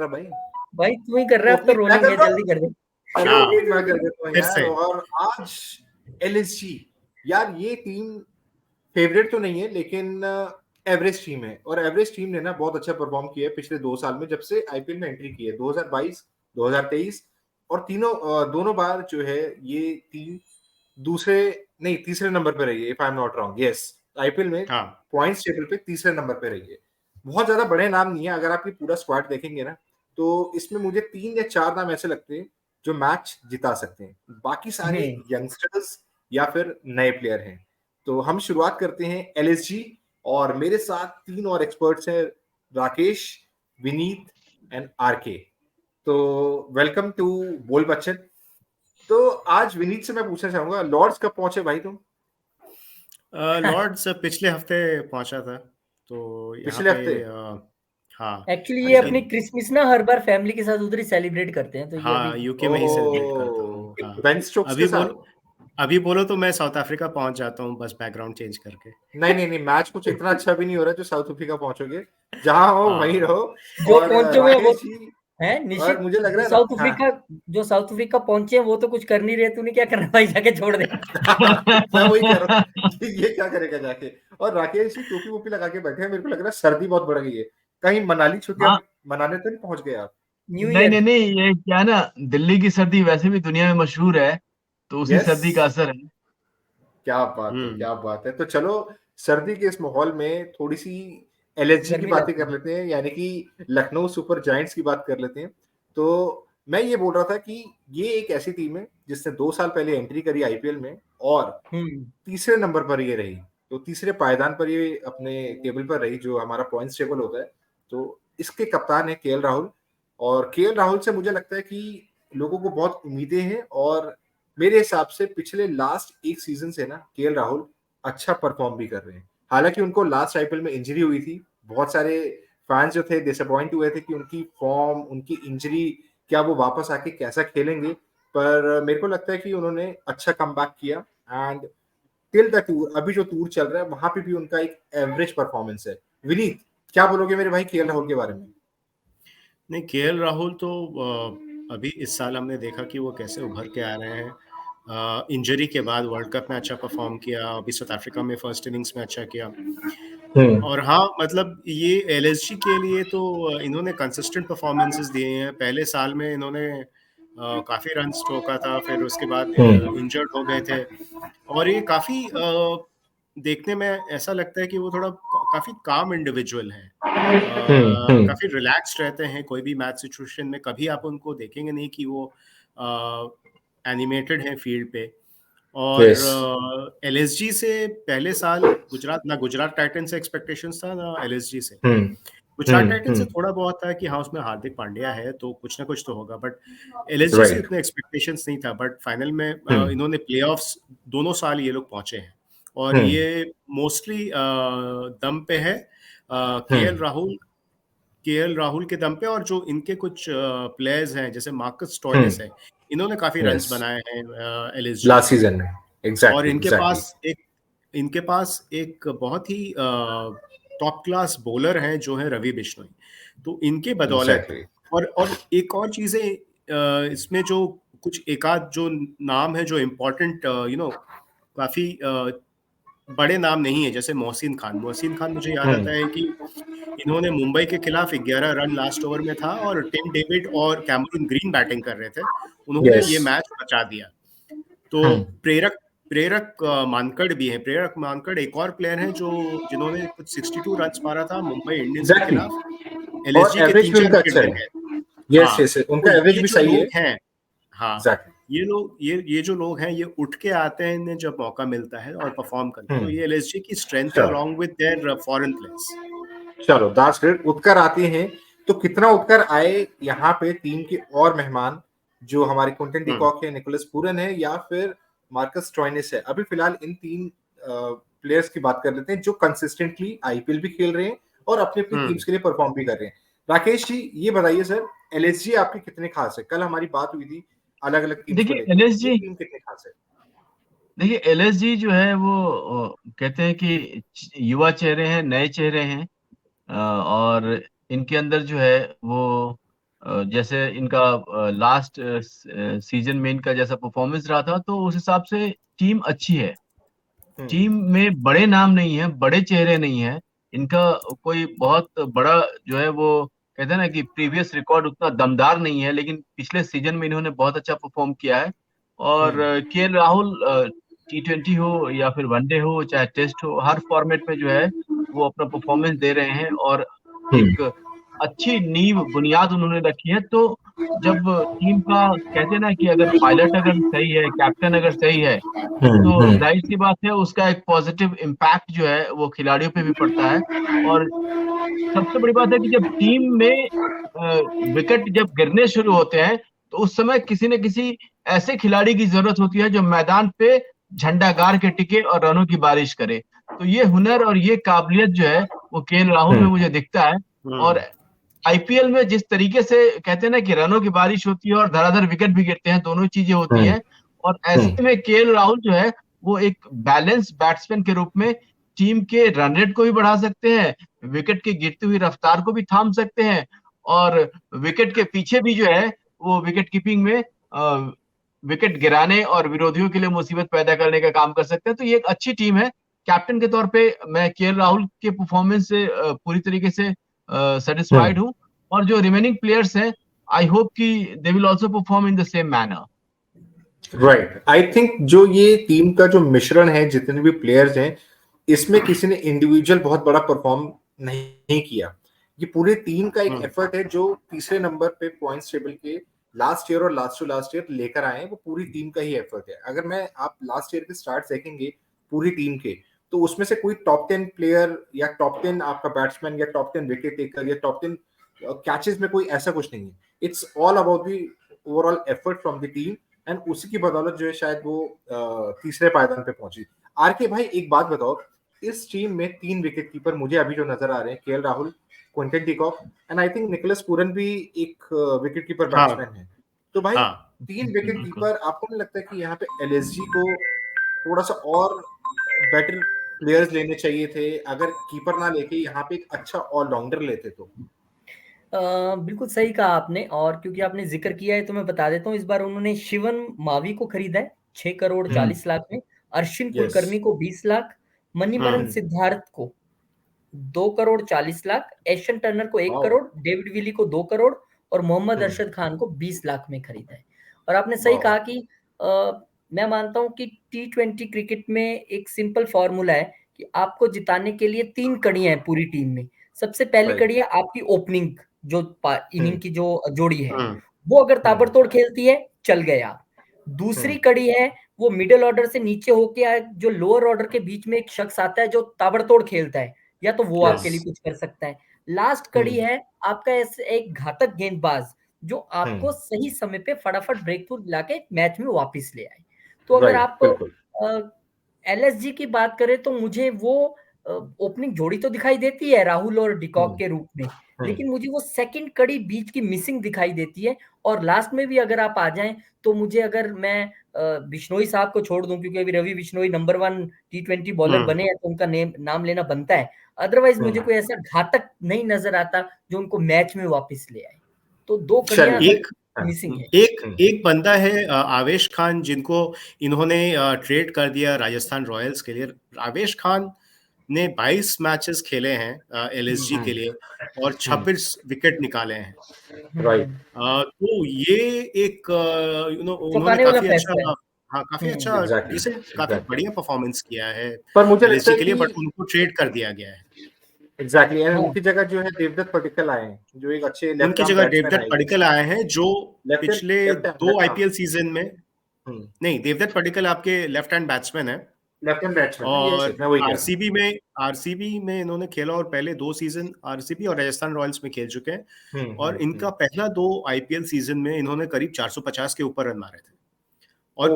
रहा भाई। भाई तू ही कर रहा है, अब तो ओपनिंग मैं रोलिंग कर है, रहा जल्दी हूँ। कर दे। चलो हाँ ओपनिंग मैं कर देता हूँ फिर यार। से और आज एलएसजी, यार ये टीम फेवरेट तो नहीं है लेकिन एवरेज टीम है, और एवरेज टीम ने ना बहुत अच्छा परफॉर्म किया है पिछले 2 साल में, जब से आईपीएल में एंट्री की है 2022 2023, और दोनों बार जो है ये टीम दूसरे नहीं तीसरे नंबर पे रही है, if I am not wrong. Yes, IPL में हाँ पॉइंट्स टेबल पे तीसरे नंबर पे रही है। बहुत ज्यादा बड़े नाम नहीं है, अगर आप ये पूरा स्क्वाड देखेंगे ना तो इसमें मुझे 3 या 4 नाम ऐसे लगते हैं जो मैच जिता सकते हैं, बाकी सारे यंगस्टर्स या फिर नए प्लेयर हैं। तो हम शुरुआत करते हैं एलएसजी, और मेरे साथ 3 और एक्सपर्ट्स हैं, राकेश, विनीत एंड आरके। तो वेलकम टू बोल बच्चन। तो आज विनीत से मैं पूछना चाहूंगा, लॉर्ड्स कब पहुंचे भाई तुम? लॉर्ड्स पिछले हफ्ते पहुंचा था, तो यहाँ पिछले पे हफ्ते? हाँ एक्चुअली ये अच्छा। अपनी क्रिसमस ना हर बार फैमिली के साथ उधर ही सेलिब्रेट करते हैं, तो ये अभी हाँ यूके में ही सेलिब्रेट करता हूँ। ओह, हाँ बेन स्टोक्स के साथ? अभी बोलो तो मैं साउथ अफ्रीका पहुंच जाता हूँ, बस बैकग्राउंड चेंज करके। नहीं नहीं नहीं, मैच कुछ इतना अच्छा भी नहीं हो रहा जो साउथ अफ्रीका पहुंचोगे। जहां हो वहीं हाँ रहो। जो और पहुंचे हुए हैं वो राकेश जी, है और निश्चित। मुझे लग जो रहा साउथ है अफ्रीका जो साउथ अफ्रीका पहुंचे हैं वो तो कुछ कर नहीं रहे, तूने क्या करना भाई, जाके छोड़ दे। मैं वही कह रहा हूँ कि ये क्या करेगा जाके। और राकेश जी टोपी वोपी लगा के बैठे हैं, मेरे को लग रहा है सर्दी बहुत बढ़ गई है। कहीं मनाली छुट्टियां हाँ, मनाने तो नहीं पहुंच गए आप? न्यू नहीं ईयर। नहीं नहीं, ये क्या ना, दिल्ली की सर्दी वैसे भी दुनिया में मशहूर है, तो उसी यस, सर्दी का असर है। क्या बात है, हम्म क्या बात है। तो चलो सर्दी के इस माहौल में थोड़ी सी एलएसजी की गर्मी बातें लगती कर है। लेते हैं, यानी कि लखनऊ सुपर जायंट्स की बात कर लेते हैं। तो मैं ये बोल रहा था कि ये एक ऐसी टीम है जिसने 2 साल पहले एंट्री करी आईपीएल में, और हम्म तीसरे नंबर पर ये रही। तो तीसरे पायदान पर ये अपने टेबल पर रही, जो हमारा पॉइंट्स टेबल होता है। तो इसके कप्तान है केएल राहुल, और केएल राहुल से मुझे लगता है कि लोगों को बहुत उम्मीदें हैं, और मेरे हिसाब से पिछले लास्ट एक सीजन से ना केएल राहुल अच्छा परफॉर्म भी कर रहे हैं। हालांकि उनको लास्ट आईपीएल में इंजरी हुई थी, बहुत सारे फैंस जो थे डिसअपॉइंट हुए थे कि उनकी फॉर्म, उनकी इंजरी, क्या वो वापस आके कैसा खेलेंगे। पर मेरे को लगता है कि उन्होंने अच्छा कमबैक किया, एंड टिल द टूर, अभी जो टूर चल रहा है वहां पे भी उनका एक एवरेज परफॉर्मेंस है। विनीत, क्या बोलोगे मेरे भाई केएल राहुल के बारे में? नहीं, केएल राहुल तो अभी इस साल हमने देखा कि वो कैसे उभर के आ रहे हैं। इंजरी के बाद वर्ल्ड कप में अच्छा परफॉर्म किया, अभी साउथ अफ्रीका में फर्स्ट इनिंग्स में अच्छा किया। और हाँ, मतलब ये एलएसजी के लिए तो इन्होंने कंसिस्टेंट परफॉर्मेंसेस दिए हैं। पहले साल में इन्होंने काफी रन ठोका था, फिर उसके बाद इंजर्ड हो गए थे, और ये काफी देखने में ऐसा लगता है कि वो थोड़ा काफी काम इंडिविजुअल है, काफी रिलैक्स्ड रहते हैं कोई भी मैच सिचुएशन में। कभी आप उनको देखेंगे नहीं कि वो एनिमेटेड है फील्ड पे। और यस, एलएसजी से पहले साल गुजरात टाइटंस से एक्सपेक्टेशंस था ना एलएसजी से। गुजरात टाइटंस से थोड़ा बहुत था कि हाँ उसमें हार्दिक पांड्या है तो कुछ ना कुछ तो होगा, बट एलएसजी से राइट, इतने एक्सपेक्टेशंस नहीं था। बट फाइनल में इन्होंने प्लेऑफ्स दोनों साल ये लोग पहुंचे हैं, और ये मोस्टली दम पे है केएल राहुल के दम पे। और जो इनके कुछ प्लेयर्स हैं जैसे मार्कस स्टोइनिस है, इन्होंने काफी रन्स यस, बनाए हैं एलएसजी लास्ट के लिए। सीजन में। और एग्जैक्टली एग्जैक्टली। इनके पास एक बहुत ही टॉप क्लास बॉलर हैं जो है रवि बिश्नोई। तो इनके बदौलत, एग्जैक्टली। और एक और चीजें इसमें जो कुछ एक आध जो नाम है जो इम्पोर्टेंट काफी बड़े नाम नहीं है, जैसे मोहसिन खान मुझे याद आता है कि इन्होंने मुंबई के खिलाफ 11 रन लास्ट ओवर में था, और टिम डेविड और कैमरून ग्रीन बैटिंग कर रहे थे, उन्होंने यस। ये मैच बचा दिया। तो प्रेरक प्रेरक मानकड़ भी है। प्रेरक मानकड़ एक और प्लेयर है जो जिन्होंने कुछ 62 रन मारा था मुंबई इंडियंस के एग्जैक्टली, खिलाफ। और एलएसजी के एवरेज भी 3-4 उनका विकेट अच्छा गिर है। गए। यस हाँ, यस, तो उनका एवरेज ये भी जो सही है। लोग हैं, हाँ, एग्जैक्टली। ये जो लोग हैं ये उठ के आते हैं इन्हें जब मौका मिलता है और परफॉर्म करते हैं, तो ये एलएसजी की स्ट्रेंथ है चलो along with their foreign players. चलो, दैट्स ग्रेट। उत्कर आते हैं, तो कितना उत्कर आए यहाँ पे टीम के और मेहमान, जो हमारे क्विंटन डिकॉक है, निकोलस पूरन है, या फिर मार्कस स्टोइनिस है। अभी फिलहाल इन 3 प्लेयर्स की बात कर लेते हैं जो कंसिस्टेंटली आईपीएल भी खेल रहे हैं और अपनी अपनी टीम्स के लिए परफॉर्म भी कर रहे हैं। राकेश जी ये बताइए सर, एलएसजी आपके कितने खास है? कल हमारी बात हुई थी अलग अलग टीम्स को देखिए लेके, ये एलएसजी टीम कितने खास है? देखिए एलएसजी जो है वो कहते हैं कि युवा चेहरे हैं, नए चेहरे हैं, और इनके अंदर जो है वो जैसे इनका लास्ट सीजन में इनका जैसा परफॉर्मेंस रहा था, तो उस हिसाब से टीम अच्छी है। टीम में बड़े नाम नहीं है, बड़े चेहरे नहीं है, इनका कोई बहुत बड़ा जो है वो कहते हैं ना कि प्रीवियस रिकॉर्ड उतना दमदार नहीं है, लेकिन पिछले सीजन में इन्होंने बहुत अच्छा परफॉर्म किया है। और केएल राहुल T20 हो या फिर वनडे हो चाहे टेस्ट हो, हर फॉर्मेट में जो है वो अपना परफॉर्मेंस दे रहे हैं और एक अच्छी नींव बुनियाद उन्होंने रखी है। तो जब टीम का कहते हैं ना कि अगर पायलट अगर सही है, कैप्टन अगर सही है, तो जाहिर सी बात है उसका एक पॉजिटिव इम्पैक्ट जो है वो खिलाड़ियों पे भी पड़ता है। और सबसे बड़ी बात है कि जब टीम में विकेट जब गिरने शुरू होते हैं, तो उस समय किसी न किसी ऐसे खिलाड़ी की जरूरत होती है जो मैदान पे झंडा गाड़ के टिके और रनों की बारिश करे। तो ये हुनर और ये काबिलियत जो है वो केएल राहुल में मुझे दिखता है। और आईपीएल में जिस तरीके से कहते हैं ना कि रनों की बारिश होती है और धड़ाधड़ विकेट भी गिरते हैं, दोनों चीजें होती हैं। और ऐसे में केएल राहुल जो है वो एक बैलेंस बैट्समैन के रूप में टीम के रन रेट को भी बढ़ा सकते हैं, विकेट की गिरती हुई रफ्तार को भी थाम सकते हैं, और विकेट के पीछे भी जो है वो विकेट कीपिंग में विकेट गिराने और विरोधियों के लिए मुसीबत पैदा करने का काम कर सकते हैं। तो ये एक अच्छी टीम है। कैप्टन के तौर पे मैं केएल राहुल के परफॉर्मेंस से पूरी तरीके से सेटिस्फाइड हूँ। और जो रिमेनिंग प्लेयर्स हैं, आई होप कि they will also perform in the same manner. Right, I think जो ये टीम का जो मिश्रण है, जितने भी प्लेयर्स हैं, इसमें किसी ने इंडिविजुअल बहुत बड़ा परफॉर्म नहीं किया। ये पूरी टीम का एक एफर्ट है जो तीसरे नंबर पे पॉइंट्स टेबल के लास्ट ईयर और लास्ट टू लास्ट ईयर लेकर आए हैं। वो पूरी टीम का ही एफर्ट है। अगर मैं आप लास्ट ईयर के स्टार्ट देखेंगे पूरी टीम के, तो उसमें से कोई टॉप 10 प्लेयर या टॉप 10 आपका बैट्समैन या टॉप 10 विकेट टेकर या टॉप 10 कैचेस में कोई ऐसा कुछ नहीं है। It's all about the overall effort from the team, and उसी की बदौलत जो है शायद वो तीसरे पायदान पे पहुंची। आर के भाई, एक बात बताओ, इस टीम में 3 विकेट कीपर मुझे अभी जो नजर आ रहे हैं, KL Rahul, Quinton de Kock and I think Nicholas Pooran भी एक विकेट कीपर बैट्समैन है। तो भाई 3 विकेट कीपर, आपको नहीं लगता है कि यहाँ पे एलएसजी को थोड़ा सा और बेटर प्लेयर्स लेने चाहिए थे, अगर कीपर ना लेके यहाँ पे एक अच्छा ऑलराउंडर लेते तो? बिल्कुल सही कहा आपने। और क्योंकि आपने जिक्र किया है तो मैं बता देता हूँ, इस बार उन्होंने शिवन मावी को खरीदा है 6 करोड़ 40 लाख में, अश्विन कुलकर्णी को 20 लाख, मणिमरन सिद्धार्थ को 2 करोड़ 40 लाख, एशन टर्नर को 1 करोड़, डेविड विली को 2 करोड़ और मोहम्मद अरशद खान को 20 लाख में खरीदा है। और आपने सही कहा कि मैं मानता हूं कि T20 क्रिकेट में एक सिंपल फॉर्मूला है कि आपको जिताने के लिए 3 कड़ियां हैं पूरी टीम में। सबसे पहली कड़ी है आपकी ओपनिंग, जो इनिंग की जो जोड़ी है, वो अगर ताबड़तोड़ खेलती है, चल गए आप। दूसरी कड़ी है वो मिडिल ऑर्डर से नीचे होके जो लोअर ऑर्डर के बीच में एक शख्स आता है जो ताबड़तोड़ खेलता है, या तो वो आपके लिए कुछ कर सकता है। लास्ट कड़ी है आपका एक घातक गेंदबाज जो आपको सही समय पे फटाफट ब्रेक थ्रू दिला के मैच में वापस ले आए। तो अगर आप एलएसजी की बात करें तो मुझे वो ओपनिंग जोड़ी तो दिखाई देती है राहुल और डिकॉक के रूप में, लेकिन मुझे वो सेकंड कड़ी बीच की मिसिंग दिखाई देती है। और लास्ट में भी अगर आप आ जाएं तो मुझे, अगर मैं बिश्नोई साहब को छोड़ दूं क्योंकि अभी Ravi Bishnoi number 1 T20 bowler बने हैं तो उनका नाम लेना बनता है, अदरवाइज मुझे कोई ऐसा घातक नहीं नजर आता जो उनको मैच में वापस ले आए। तो 2 कड़ियां मिसिंग है। एक बंदा है आवेश खान, जिनको इन्होंने ट्रेड कर दिया राजस्थान रॉयल्स के लिए। आवेश खान ने 22 मैचेस खेले हैं एलएसजी के लिए और 26 विकेट निकाले हैं। राइट। तो ये एक उन्होंने काफी अच्छा काफी बढ़िया परफॉर्मेंस किया है पर मुझे लगता है के लिए, बट उनको ट्रेड कर दिया गया है। एग्जैक्टली, एंड उनकी जगह जो है देवदत्त पडिक्कल आए हैं, जो एक अच्छे उनकी जगह देवदत्त पडिक्कल आए हैं, जो पिछले 2 आईपीएल सीजन में नहीं, देवदत्त पडिक्कल आपके लेफ्ट हैंड बैट्समैन है, लेफ्ट हैंड बैट्समैन, और आरसीबी में इन्होंने खेला और पहले 2 सीजन आरसीबी और राजस्थान रॉयल्स में खेल चुके हैं। और इनका पहला 2 आईपीएल सीजन में इन्होंने करीब 450 के ऊपर रन मारे थे। और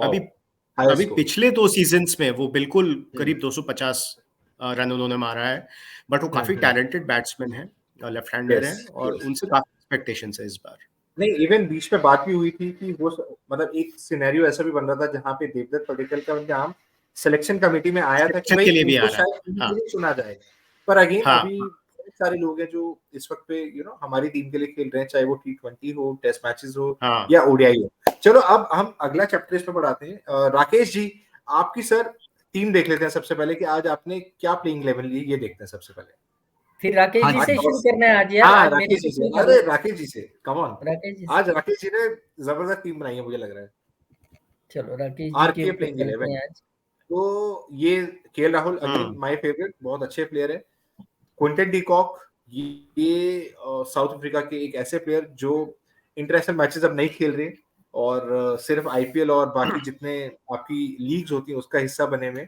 अभी पिछले 2 सीजन्स में वो बिल्कुल करीब 250 रन उन्होंने मारा है। बट वो काफी टैलेंटेड बैट्समैन है, लेफ्ट हैंडर है, और उनसे काफी एक्सपेक्टेशंस है इस बार। नहीं, इवन बीच में बात भी हुई थी कि वो मतलब एक सिनेरियो ऐसा भी बन रहा था जहां पे देवदत्त पडिक्कल का नाम सिलेक्शन कमेटी में आया था कि भाई इनको शायद चुना जाए। पर अगेन अभी बहुत सारे लोग हैं जो इस वक्त पे हमारी टीम के लिए खेल रहे हैं, चाहे वो T20 हो, टेस्ट मैचेस हो या ओडीआई हो। चलो अब हम अगला चैप्टर इसमें बढ़ाते हैं। राकेश जी, आपकी सर टीम देख लेते हैं सबसे पहले कि आज आपने क्या प्लेइंग 11 ली, ये देखते हैं सबसे पहले। फिर राकेश जी से शुरू करना है आज यार। हाँ, आज राकेश जी से। अरे राकेश जी से, कम ऑन। राकेश जी आज राकेश जी ने जबरदस्त टीम बनाई है, मुझे लग रहा है। चलो राकेश जी के ऊपर चलते हैं आज। तो ये KL Rahul again my favourite, बहुत अच्छे प्लेयर है। क्विंटन डी कॉक, ये साउथ अफ्रीका के एक ऐसे प्लेयर जो इंटरनेशनल मैचेस अब नहीं खेल रहे और सिर्फ आईपीएल और बाकी जितने आपकी लीग्स होती हैं उसका हिस्सा बने में।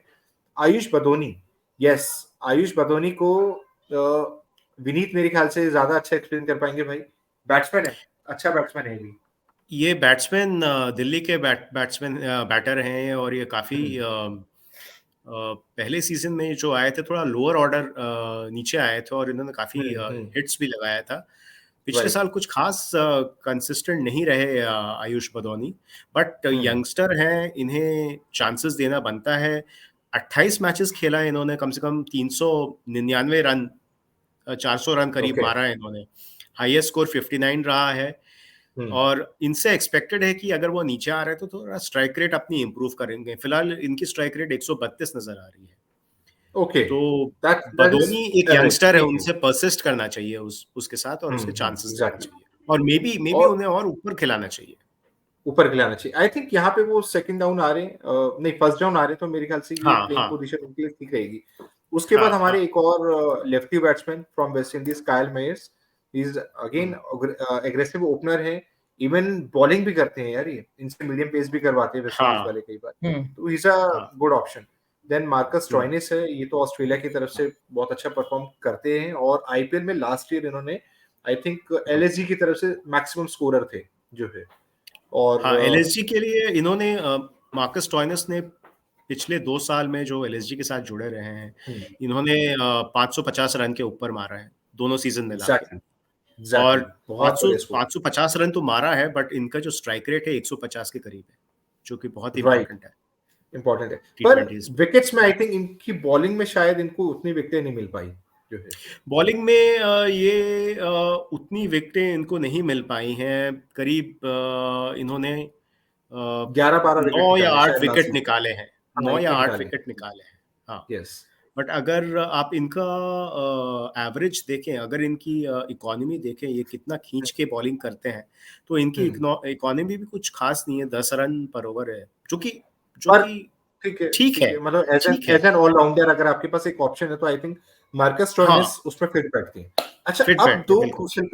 आयुष बदोनी, यस, आयुष बदोनी को विनीत मेरे ख्याल से ज्यादा अच्छा एक्सप्लेन कर पाएंगे भाई। बैट्समैन है, अच्छा बैट्समैन है भी। ये बैट्समैन दिल्ली के बैट्समैन बैटर हैं और ये काफी पहले सीजन में जो आए थे थोड़ा लोअर ऑर्डर नीचे आए थे और इन्होंने काफी हिट्स भी लगाया था। पिछले साल कुछ खास कंसिस्टेंट नहीं रहे आयुष बदौनी, बट यंगस्टर हैं, इन्हें चांसेस देना बनता है। 28 मैचेस खेला है इन्होंने, कम से कम 399 रन 400 रन करीब मारा है इन्होंने। हाईएस्ट स्कोर 59 रहा है और इनसे एक्सपेक्टेड है कि अगर वो नीचे आ रहे हैं तो थोड़ा स्ट्राइक रेट अपनी इंप्रूव करेंगे। फिलहाल इनकी स्ट्राइक रेट 132 नजर आ रही है। तो बदोनी एक यंगस्टर है, उनसे परसिस्ट करना चाहिए उसके साथ और उसके चांसेस देना चाहिए और मे बी उन्हें और ऊपर खिलाना चाहिए। आई थिंक यहाँ पे वो सेकंड डाउन आ रहे हैं, नहीं फर्स्ट डाउन आ रहे हैं, तो मेरे ख्याल से ये प्लेइंग पोजीशन उनके लिए ठीक रहेगी। उसके बाद हमारे एक और lefty batsman from West Indies, Kyle Mayers, is again aggressive opener है, इवन बॉलिंग भी करते हैं यार, ये इनसे मीडियम पेस भी करवाते हैं वेस्ट इंडीज वाले कई बार, तो he is a good option. Then Marcus Stoinis है, ये तो ऑस्ट्रेलिया की तरफ से बहुत अच्छा परफॉर्म करते हैं और आईपीएल में लास्ट ईयर इन्होंने आई थिंक एलएसजी की तरफ से मैक्सिमम स्कोरर थे जो है। और एलएसजी के लिए इन्होंने मार्कस स्टॉइनिस ने पिछले 2 साल में जो एलएसजी के साथ जुड़े रहे हैं, इन्होंने 550 रन के ऊपर मारा है दोनों सीजन में लाके। और 550 रन तो मारा है, बट इनका जो स्ट्राइक रेट है 150 के करीब है, जो कि बहुत इंपॉर्टेंट है। पर विकेट्स में आई थिंक इनकी बॉलिंग में शायद इनको उतनी विकेटें नहीं मिल पाई जो है। बॉलिंग में ये उतनी विकेटें इनको नहीं मिल पाई हैं, करीब इन्होंने 11-12 9 या 8 विकेट निकाले हैं, 9 या 8 विकेट निकाले हैं। हाँ, यस। बट अगर आप इनका एवरेज देखें, अगर इनकी इकोनॉमी देखें, ये कितना खींच के बॉलिंग करते हैं, तो इनकी इकोनॉमी भी कुछ खास नहीं है, 10 रन पर ओवर है, जो कि ठीक है। मतलब एज एन ऑलराउंडर अगर आपके पास एक ऑप्शन है तो आई थिंक मार्कस स्टॉइनिस उसमें फिट बैठते हैं। अच्छा, अब दो क्रूशियल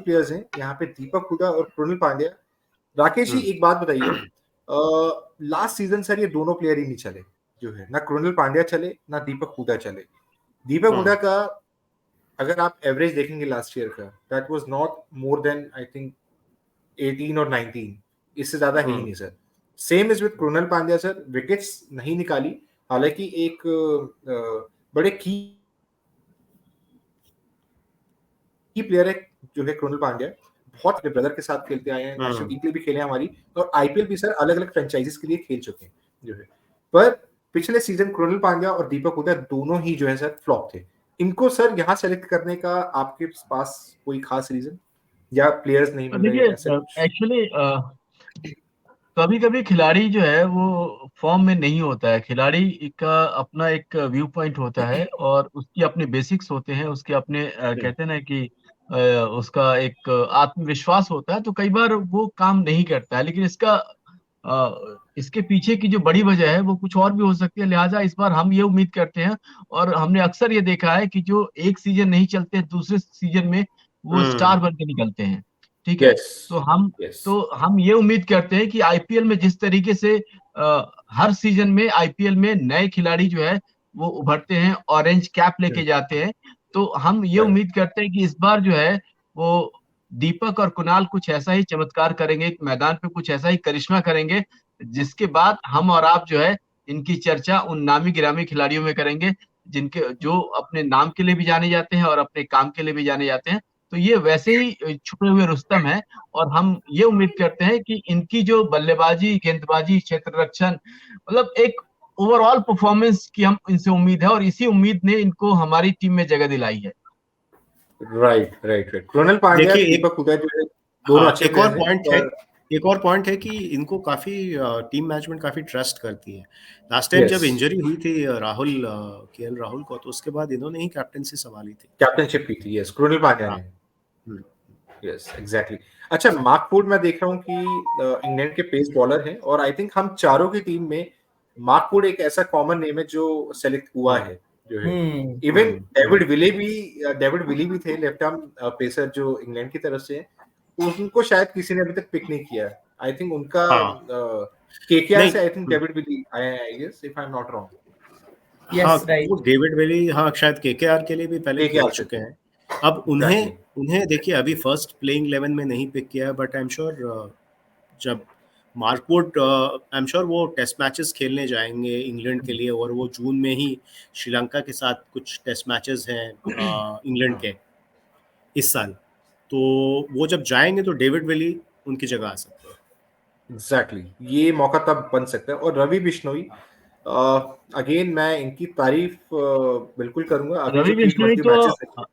प्लेयर्स हैं यहाँ पे, दीपक हुडा और कृणल पांड्या। राकेश जी एक बात बताइए, लास्ट सीजन सर ये दोनों प्लेयर ही नहीं चले जो है, ना कृणल पांड्या चले ना दीपक हुडा चले। दीपक हुडा का अगर आप एवरेज देखेंगे लास्ट ईयर का, that was not more than I think 18 और 19, इससे ज्यादा है ही नहीं sir. Same is with Krunal Pandya sir, wickets नहीं निकाली, हालांकि एक बड़े की प्लेयर है जो है कृणल पांड्या, बहुत अपने ब्रदर के साथ खेलते आए हैं, नेशनल टीम के लिए भी खेले हमारी, और आईपीएल भी सर अलग अलग फ्रेंचाइजीज के लिए खेल चुके हैं जो है। पर पिछले सीजन कृणल पांड्या और दीपक हुडा दोनों ही जो है सर फ्लॉप थे। इनको सर यहाँ सेलेक्ट करने का आपके पास कोई खास रीजन या प्लेयर्स नहीं मिल रहे? एक्चुअली कभी कभी खिलाड़ी जो है वो फॉर्म में नहीं होता है, खिलाड़ी का अपना एक व्यू पॉइंट होता है और उसकी अपने बेसिक्स होते हैं, उसके अपने कहते हैं ना कि उसका एक आत्मविश्वास होता है, तो कई बार वो काम नहीं करता है। लेकिन इसके पीछे की जो बड़ी वजह है वो कुछ और भी हो सकती है। लिहाजा इस बार हम ये उम्मीद करते हैं, और हमने अक्सर ये देखा है कि जो एक सीजन नहीं चलते दूसरे सीजन में वो स्टार बन के निकलते हैं, ठीक है। तो हम ये उम्मीद करते हैं कि आईपीएल में जिस तरीके से हर सीजन में आईपीएल में नए खिलाड़ी जो है वो उभरते हैं, ऑरेंज कैप लेके जाते हैं, तो हम ये उम्मीद करते हैं कि इस बार जो है वो दीपक और कुणाल कुछ ऐसा ही चमत्कार करेंगे, मैदान पे कुछ ऐसा ही करिश्मा करेंगे, जिसके बाद हम और आप जो है इनकी चर्चा उन नामी गिरामी खिलाड़ियों में करेंगे, जो अपने नाम के लिए भी जाने जाते हैं और अपने काम के लिए भी जाने जाते हैं। तो ये वैसे ही छुपे हुए रुस्तम है, और हम ये उम्मीद करते हैं कि इनकी जो बल्लेबाजी, गेंदबाजी, क्षेत्र रक्षण, मतलब एक ओवरऑल परफॉर्मेंस की हम इनसे उम्मीद है, और इसी उम्मीद ने इनको हमारी टीम में जगह दिलाई है। राइट। कृणाल पांड्या, देखिए दीपक हुडा जो है दोनों अच्छे एक और प्लेयर्स हैं, पॉइंट है, पर एक और पॉइंट है कि इनको काफी टीम मैनेजमेंट काफी ट्रस्ट करती है। लास्ट टाइम जब यस, इंजरी हुई थी राहुल केएल राहुल को, तो उसके बाद इन्होंने ही कैप्टनसी संभाली थी। कैप्टनशिप की थी, यस, कृणाल पांड्या हाँ। ने, यस, एग्जैक्टली। अच्छा, मार्क वुड मैं देख रहा हूँ कि इंग्लैंड के पेस बॉलर हैं, और आई थिंक हम चारों की टीम में मार्क वुड एक ऐसा कॉमन नेम है जो सेलेक्ट हुआ है, जो है। इवन डेविड विली भी थे, लेफ्ट आर्म पेसर जो इंग्लैंड की तरफ से है, उनको शायद किसी ने अभी तक पिक नहीं किया। आई थिंक उनका केकेआर से, आई थिंक डेविड विली आया है, I guess, if I am not wrong. हाँ, राइट। वो डेविड विली, हाँ, शायद केकेआर के लिए भी पहले खेल केकेआर से चुके थे, हैं। अब एग्जैक्टली। उन्हें देखिए अभी फर्स्ट प्लेइंग 11 में नहीं पिक किया है, बट आई एम श्योर जब Mark Wood, I am sure वो टेस्ट मैचेस खेलने जाएंगे इंग्लैंड के लिए, और वो जून में ही श्रीलंका के साथ कुछ टेस्ट मैचेस हैं इंग्लैंड के इस साल, तो वो जब जाएंगे तो डेविड विली उनकी जगह आ सकते हैं। एग्जैक्टली, ये मौका तब बन सकता है। और रवि बिश्नोई, अगेन मैं इनकी तारीफ बिल्कुल करूंगा। अभी रवि जो बिश्नोई T20 तो मैचेस हैं,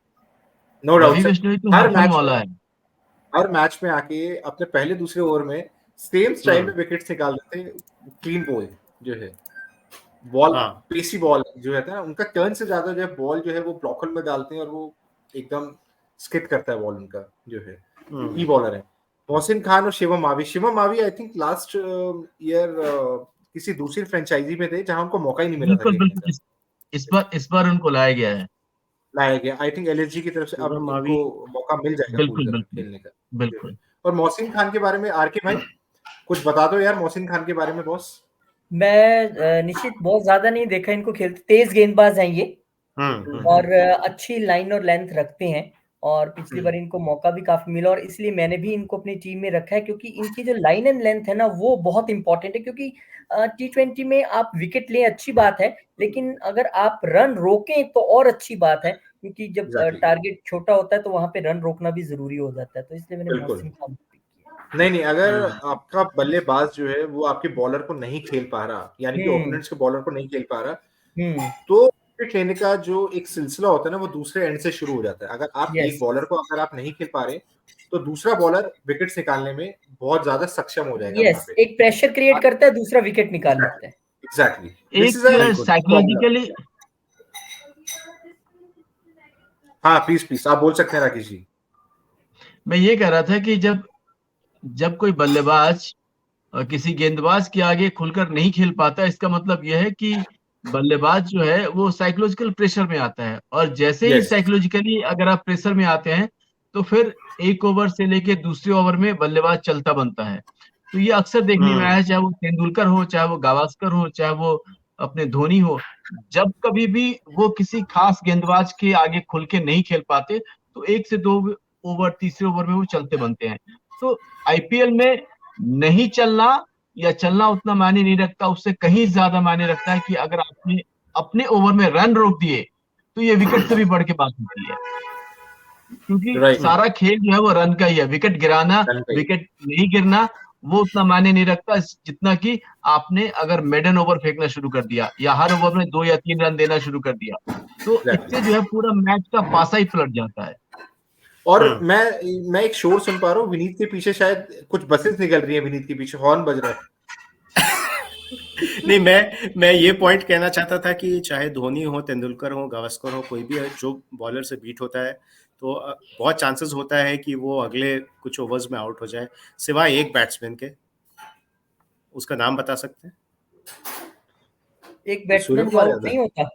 no doubt Ravi sir, Bishnoi तो हर हर फन मैच वाला में है। हर मैच में आके अपने पहले दूसरे ओवर में सेम स्टाइल में विकेट्स निकाल देते हैं। क्लीन बॉल जो है, बॉल हाँ, पेसी बॉल जो है ना, उनका टर्न से ज्यादा जो है बॉल जो है वो ब्लॉकर में डालते हैं, और वो एकदम स्किट करता है बॉल उनका, जो है ई बॉलर है। मोहसिन खान और Shivam Mavi I think last year किसी दूसरी फ्रेंचाइजी में थे जहां उनको मौका ही नहीं मिला था बिल्कुल खेलने बिल्कुल, का। इस बार उनको लाया गया है। लाया गया, आई थिंक एलएसजी की तरफ से अब शिवम मावी, इनको मौका मिल जाएगा बिल्कुल खुलकर बिल्कुल खेलने का, जो है। बिल्कुल। और मोहसिन खान के बारे में आरके भाई कुछ बता दो यार, मोहसिन खान के बारे में बॉस। मैं निश्चित बहुत ज्यादा नहीं देखा इनको खेलते, तेज गेंदबाज हैं ये, और अच्छी लाइन और लेंथ रखते हैं, और पिछली बार इनको मौका भी काफी मिला, और इसलिए मैंने भी इनको अपनी टीम में रखा है, क्योंकि इनकी जो लाइन एंड लेंथ है ना वो बहुत इंपॉर्टेंट है। क्योंकि T20 में आप विकेट लें अच्छी बात है, लेकिन अगर आप रन रोकें तो और अच्छी बात है, क्योंकि जब Exactly. टारगेट छोटा होता है तो वहां पे रन रोकना भी जरूरी हो जाता है, तो इसलिए मैंने बिल्कुल। मोहसिन खान को pick किया। नहीं, अगर आपका बल्लेबाज जो है वो आपके बॉलर को नहीं खेल पा रहा, यानी कि ओपोनेंट्स के बॉलर को नहीं खेल पा रहा, तो विकेट लेने का जो एक सिलसिला होता है ना, वो दूसरे एंड से शुरू हो जाता है। अगर आप एक बॉलर को अगर आप नहीं खेल पा रहे, तो दूसरा बॉलर विकेट्स निकालने में बहुत ज्यादा सक्षम हो जाएगा वहां पे। एक प्रेशर क्रिएट करता है, दूसरा विकेट निकाल लेता है। एग्जैक्टली, दिस एक इज अ साइकोलॉजिकली, हाँ, प्लीज आप बोल सकते हैं राकेश जी। मैं ये कह रहा था कि जब कोई बल्लेबाज किसी गेंदबाज के आगे खुलकर नहीं खेल पाता, इसका मतलब यह है कि बल्लेबाज जो है वो साइकोलॉजिकल प्रेशर में आता है, और जैसे ही यस, साइकोलॉजिकली अगर आप प्रेशर में आते हैं, तो फिर एक ओवर से लेके दूसरे ओवर में बल्लेबाज चलता बनता है। तो ये अक्सर देखने में आया है, चाहे वो तेंदुलकर हो, चाहे वो गावस्कर हो, चाहे वो अपने धोनी हो, जब कभी भी वो किसी खास गेंदबाज के आगे खुल के नहीं खेल पाते, तो एक से दो ओवर, तीसरे ओवर में वो चलते बनते हैं। तो आईपीएल में नहीं चलना या चलना उतना मायने नहीं रखता, उससे कहीं ज्यादा मायने रखता है कि अगर आपने अपने ओवर में रन रोक दिए, तो ये विकेट से भी बढ़ के बात होती है, क्योंकि राइट, सारा खेल जो है वो रन का ही है। विकेट गिराना, विकेट नहीं गिरना, वो उतना मायने नहीं रखता जितना कि आपने अगर मेडन ओवर फेंकना शुरू कर दिया, या हर ओवर में 2 या 3 रन देना शुरू कर दिया, तो इससे जो है पूरा मैच का पासा ही पलट जाता है। और मैं एक शोर सुन पा रहा हूँ, विनीत के पीछे शायद कुछ बसेस निकल रही है, विनीत के पीछे हॉर्न बज रहा है। नहीं, मैं ये पॉइंट कहना चाहता था कि चाहे धोनी हो, तेंदुलकर हो, गावस्कर हो, कोई भी है जो बॉलर से बीट होता है, तो बहुत चांसेस होता है कि वो अगले कुछ ओवर्स में आउट हो जाए, सिवाय एक बैट्समैन के। उसका नाम बता सकते हैं? एक बैट्समैन जो आउट नहीं होता,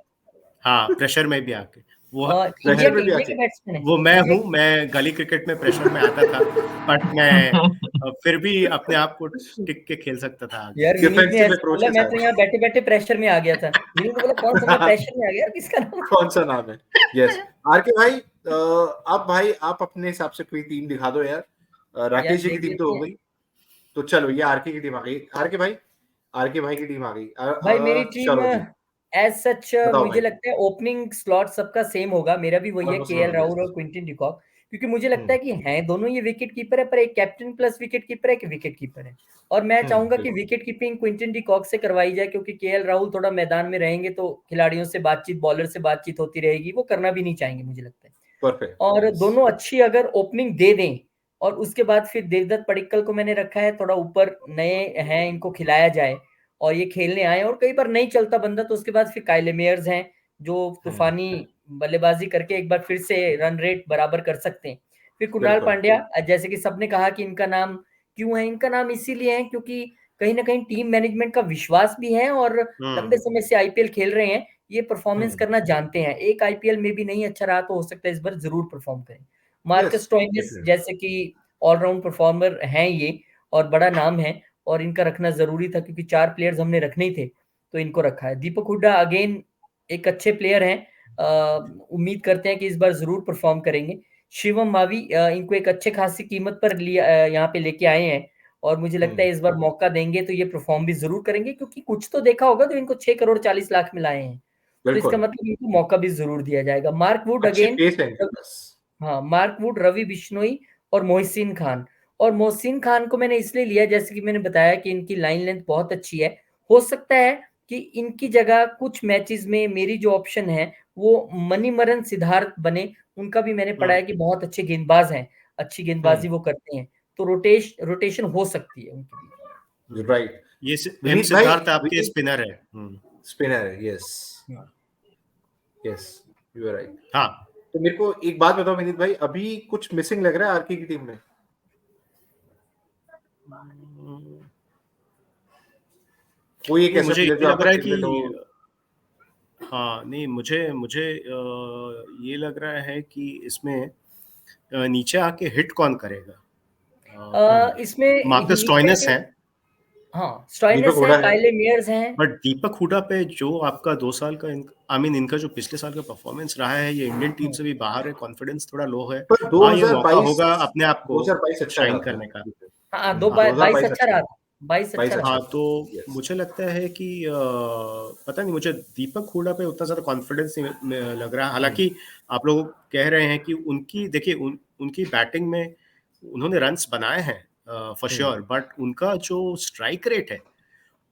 हाँ, प्रेशर में भी आके वो इंडिया के बैट्समैन है। वो मैं हूँ, मैं गली क्रिकेट में प्रेशर में आता था, बट मैं फिर भी अपने आप को टिक के खेल सकता था आगे। यार विनीत ने ऐसे बोला, मैं तो यहाँ बैठे बैठे प्रेशर में आ गया था। विनीत ने बोला कौन सा मैं प्रेशर में आ गया, किसका नाम, कौन सा नाम है? यस, आरके भाई, अब भाई आप अपने हिसाब से कोई टीम दिखा दो यार। राकेश जी की टीम तो हो गई, तो चलो ये आरके की टीम आ गई। आरके भाई की टीम आ गई। भाई मेरी टीम चलो जी, एज सच बताओ मुझे भाई। लगता है ओपनिंग स्लॉट सबका सेम होगा, मेरा भी वही है, केएल राहुल और क्विंटन डिकॉक, क्योंकि मुझे लगता है कि हैं दोनों ये विकेट कीपर है, पर एक कैप्टन प्लस विकेट कीपर है, एक विकेट कीपर है, और मैं चाहूंगा कि विकेट कीपिंग क्विंटन डिकॉक से करवाई जाए, क्योंकि केएल राहुल थोड़ा मैदान में रहेंगे तो खिलाड़ियों से बातचीत, बॉलर से बातचीत होती रहेगी, वो करना भी नहीं चाहेंगे मुझे लगता है। परफेक्ट। और दोनों अच्छी अगर ओपनिंग दे दें और उसके बाद फिर देवदत्त पडिक्कल को मैंने रखा है थोड़ा ऊपर, नए हैं, इनको खिलाया जाए और ये खेलने आए, और कई बार नहीं चलता बंदा तो उसके बाद फिर काइले मेयर्स हैं जो तूफानी बल्लेबाजी करके एक बार फिर से रन रेट बराबर कर सकते हैं। फिर कुणाल पांड्या, जैसे कि सबने कहा कि इनका नाम क्यों है, इनका नाम इसीलिए है क्योंकि कहीं ना कहीं टीम मैनेजमेंट का विश्वास भी है और लंबे समय से आईपीएल खेल रहे हैं, ये परफॉर्मेंस करना जानते हैं। एक आईपीएल में भी नहीं अच्छा रहा तो हो सकता है इस बार जरूर परफॉर्म करें। मार्कस स्टोइनिस जैसे कि ऑलराउंड परफॉर्मर हैं ये और बड़ा नाम है, और इनका रखना जरूरी था क्योंकि 4 प्लेयर्स हमने रखने ही थे तो इनको रखा है। दीपक हुड्डा अगेन एक अच्छे प्लेयर हैं, उम्मीद करते हैं कि इस बार जरूर परफॉर्म करेंगे। शिवम मावी, इनको एक अच्छे खासी कीमत पर लिया, यहाँ पे लेके आए हैं और मुझे लगता है इस बार मौका देंगे तो ये परफॉर्म भी जरूर करेंगे, क्योंकि कुछ तो देखा होगा तो इनको 6 करोड़ 40 लाख में लाए हैं, तो इसका मतलब इनको मौका भी जरूर दिया जाएगा। मार्क वुड अगेन, हाँ, मार्क वुड, रवि बिश्नोई और मोहसिन खान। और मोहसिन खान को मैंने इसलिए लिया जैसे कि मैंने बताया कि इनकी लाइन लेंथ बहुत अच्छी है, हो सकता है कि इनकी जगह कुछ मैचेस में मेरी जो ऑप्शन है वो मणिमरन सिद्धार्थ बने। उनका भी मैंने पढ़ा है कि बहुत अच्छे गेंदबाज हैं, अच्छी गेंदबाजी वो करते हैं, तो रोटेशन हो सकती है उनकी भी। राइट, ये एम सिद्धार्थ आपके स्पिनर है। स्पिनर है, yes yes, you are right. हाँ, तो मेरे को एक बात बताओ विनीत भाई, अभी कुछ मिसिंग लग रहा है आरके की टीम में? कोई एक ऐसा मुझे प्लेयर ये जो लग रहा है आपका फेवरेट कि हाँ, नहीं, मुझे ये लग रहा है कि इसमें नीचे आके हिट कौन करेगा? इसमें मार्कस स्टोइनिस है, हाँ, स्टोइनिस है, काइले मेयर्स हैं, बट दीपक हुड्डा पे जो आपका 2 साल का इनका जो पिछले साल का परफॉर्मेंस रहा है, ये इंडियन टीम से भी बाहर है, कॉन्फिडेंस थोड़ा लो है। पर हाँ, ये मौका 2022 होगा अपने आप को 2022 अच्छा शाइन रहा था। करने का। हाँ, 22 अच्छा रहा था, 22 अच्छा रहा। हाँ, तो मुझे लगता है कि पता नहीं, मुझे दीपक हुड्डा पे उतना ज्यादा कॉन्फिडेंस नहीं लग रहा है। हालांकि आप लोग कह रहे हैं कि उनकी, देखिए, उनकी बैटिंग में उन्होंने रन्स बनाए हैं फॉर श्योर, बट उनका जो स्ट्राइक रेट है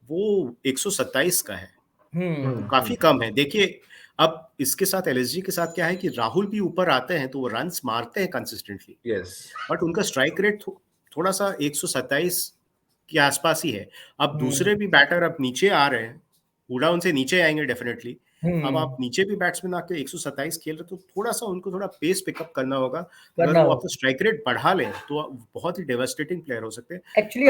वो 127 का है, तो काफी कम है। देखिए, अब इसके साथ एलएसजी के साथ क्या है कि राहुल भी ऊपर आते हैं तो वो रन्स मारते हैं कंसिस्टेंटली, बट उनका स्ट्राइक रेट थोड़ा सा 127 के आसपास ही है। अब दूसरे भी बैटर अब नीचे आ रहे हैं, हुडा उनसे नीचे आएंगे डेफिनेटली। अब आप नीचे भी बैट्समैन आके 127 खेल रहे तो थोड़ा सा उनको थोड़ा पेस पिकअप करना होगा। अगर वो आपका स्ट्राइक रेट बढ़ा ले तो बहुत ही डेवास्टेटिंग प्लेयर हो सकते हैं। एक्चुअली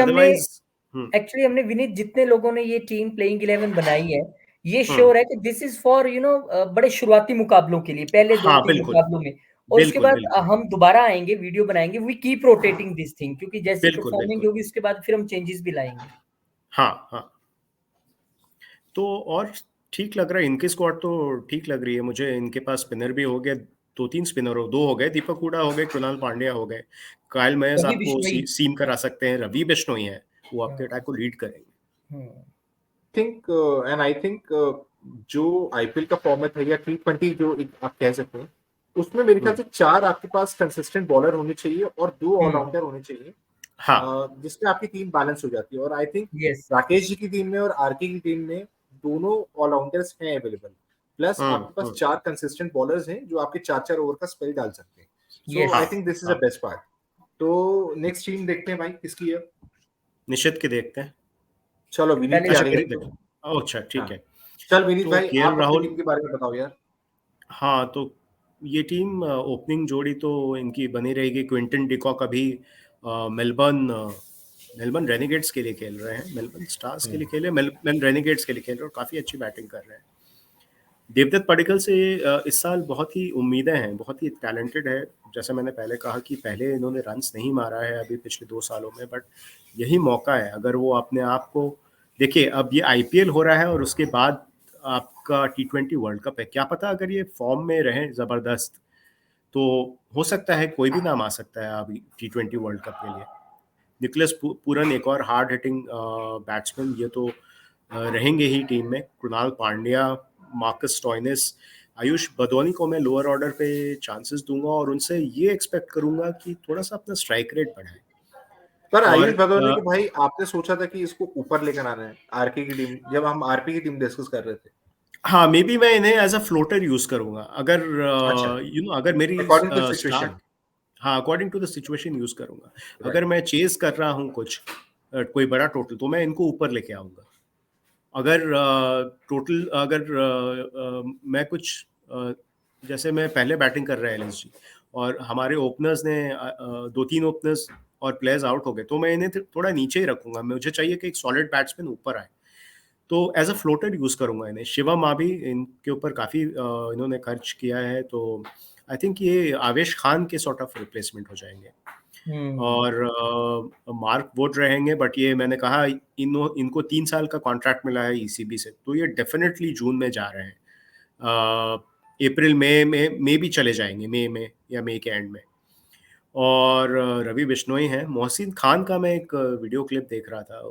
हमने विनीत, जितने लोगों ने ये टीम प्लेइंग 11 बनाई है, ये श्योर है कि दिस इज फॉर बड़े शुरुआती मुकाबलों के लिए, पहले 2-3 मुकाबलों में, और उसके बाद हम दोबारा आएंगे, वीडियो बनाएंगे, we keep rotating this thing, क्योंकि जैसी परफॉर्मिंग होगी उसके बाद फिर हम चेंजेस भी लाएंगे। हाँ, तो और ठीक लग रहा है, इनकी स्क्वाड तो ठीक लग रही है मुझे। इनके पास स्पिनर भी हो गए, 2-3 स्पिनर दो हो गए, दीपक हुडा हो गए, कृणाल पांड्या हो गए, काइल मेयर्स आपको सीम करा सकते हैं, रवि बिश्नोई है, वो आपके अटैक को लीड करेंगे। आई थिंक जो आईपीएल का फॉर्मेट है या T20 जो आप कह सकते हैं, उसमें मेरे ख्याल से 4 आपके पास कंसिस्टेंट बॉलर होने चाहिए और 2 ऑलराउंडर होने चाहिए, जिसमें आपकी टीम बैलेंस हो जाती है। और आई थिंक राकेश जी की टीम में और आरके की टीम में दोनों ऑलराउंडर्स हैं अवेलेबल, प्लस आपके पास 4 कंसिस्टेंट बॉलर्स हैं जो आपके 4-4 ओवर का स्पेल डाल सकते हैं। So I think this is the best part. तो नेक्स्ट टीम देखते हैं भाई, किसकी है? निशित के देखते हैं। चलो विनीत की आ गई। अच्छा, ठीक है। चल विनीत भाई, आप अपनी टीम के बारे में बताओ यार। हाँ, तो ये टीम ओपनिंग जोड़ी तो इनकी बनी रहेगी। क्विंटन डिकॉक अभी मेलबर्न रेनेगेड्स के लिए खेल रहे हैं, मेलबर्न स्टार्स के लिए खेले, मेलबर्न रेनेगेड्स के लिए खेल रहे हैं और काफ़ी अच्छी बैटिंग कर रहे हैं। देवदत्त पडिक्कल से इस साल बहुत ही उम्मीदें हैं, बहुत ही टैलेंटेड है। जैसे मैंने पहले कहा कि पहले इन्होंने रन्स नहीं मारा है अभी पिछले 2 सालों में, बट यही मौका है अगर वो अपने आप को, देखिए अब ये आईपीएल हो रहा है और उसके बाद आपका T20 वर्ल्ड कप है, क्या पता अगर ये फॉर्म में रहे ज़बरदस्त तो हो सकता है कोई भी नाम आ सकता है अभी T20 वर्ल्ड कप के लिए। निकोलस पूरन एक और हार्ड हिटिंग बैट्समैन ये तो रहेंगे ही टीम में। कृणाल पांड्या, मार्कस स्टोइनिस, आयुष बदौनी को मैं लोअर ऑर्डर पे चांसेस दूंगा और उनसे ये एक्सपेक्ट करूंगा कि थोड़ा सा अपना स्ट्राइक रेट बढ़ाए। पर आयुष बदौनी को भाई आपने सोचा था कि इसको ऊपर लेकर आना है आरके की टीम, जब हम आरपी की टीम डिस्कस कर रहे थे? हाँ, मे बी मैं इन्हें एज अ फ्लोटर यूज करूंगा अगर अच्छा, अगर मेरी अकॉर्डिंग टू स्टार्ट, सिचुएशन। हाँ according to the situation use करूंगा। अगर राइट। मैं चेज कर रहा हूँ कुछ कोई बड़ा टोटल, तो मैं इनको ऊपर लेके आऊंगा। अगर टोटल अगर मैं कुछ जैसे मैं पहले बैटिंग कर रहा है एलएसजी और हमारे ओपनर्स ने 2-3 ओपनर्स और प्लेयर्स आउट हो गए, तो मैं इन्हें थोड़ा नीचे ही रखूंगा। मुझे चाहिए कि एक सॉलिड बैट्समैन ऊपर आए, तो एज अ फ्लोटर यूज करूंगा इन्हें। शिवम भी इनके ऊपर काफी इन्होंने खर्च किया है, तो आई थिंक ये आवेश खान के सॉर्ट ऑफ रिप्लेसमेंट हो जाएंगे। और मार्क वुड रहेंगे, बट ये मैंने कहा इनको 3 साल का कॉन्ट्रैक्ट मिला है ईसीबी से, तो ये डेफिनेटली जून में जा रहे हैं। अप्रैल मई में भी चले जाएंगे, मई में या मई के एंड में। और रवि बिश्नोई हैं। मोहसिन खान का मैं एक वीडियो क्लिप देख रहा था,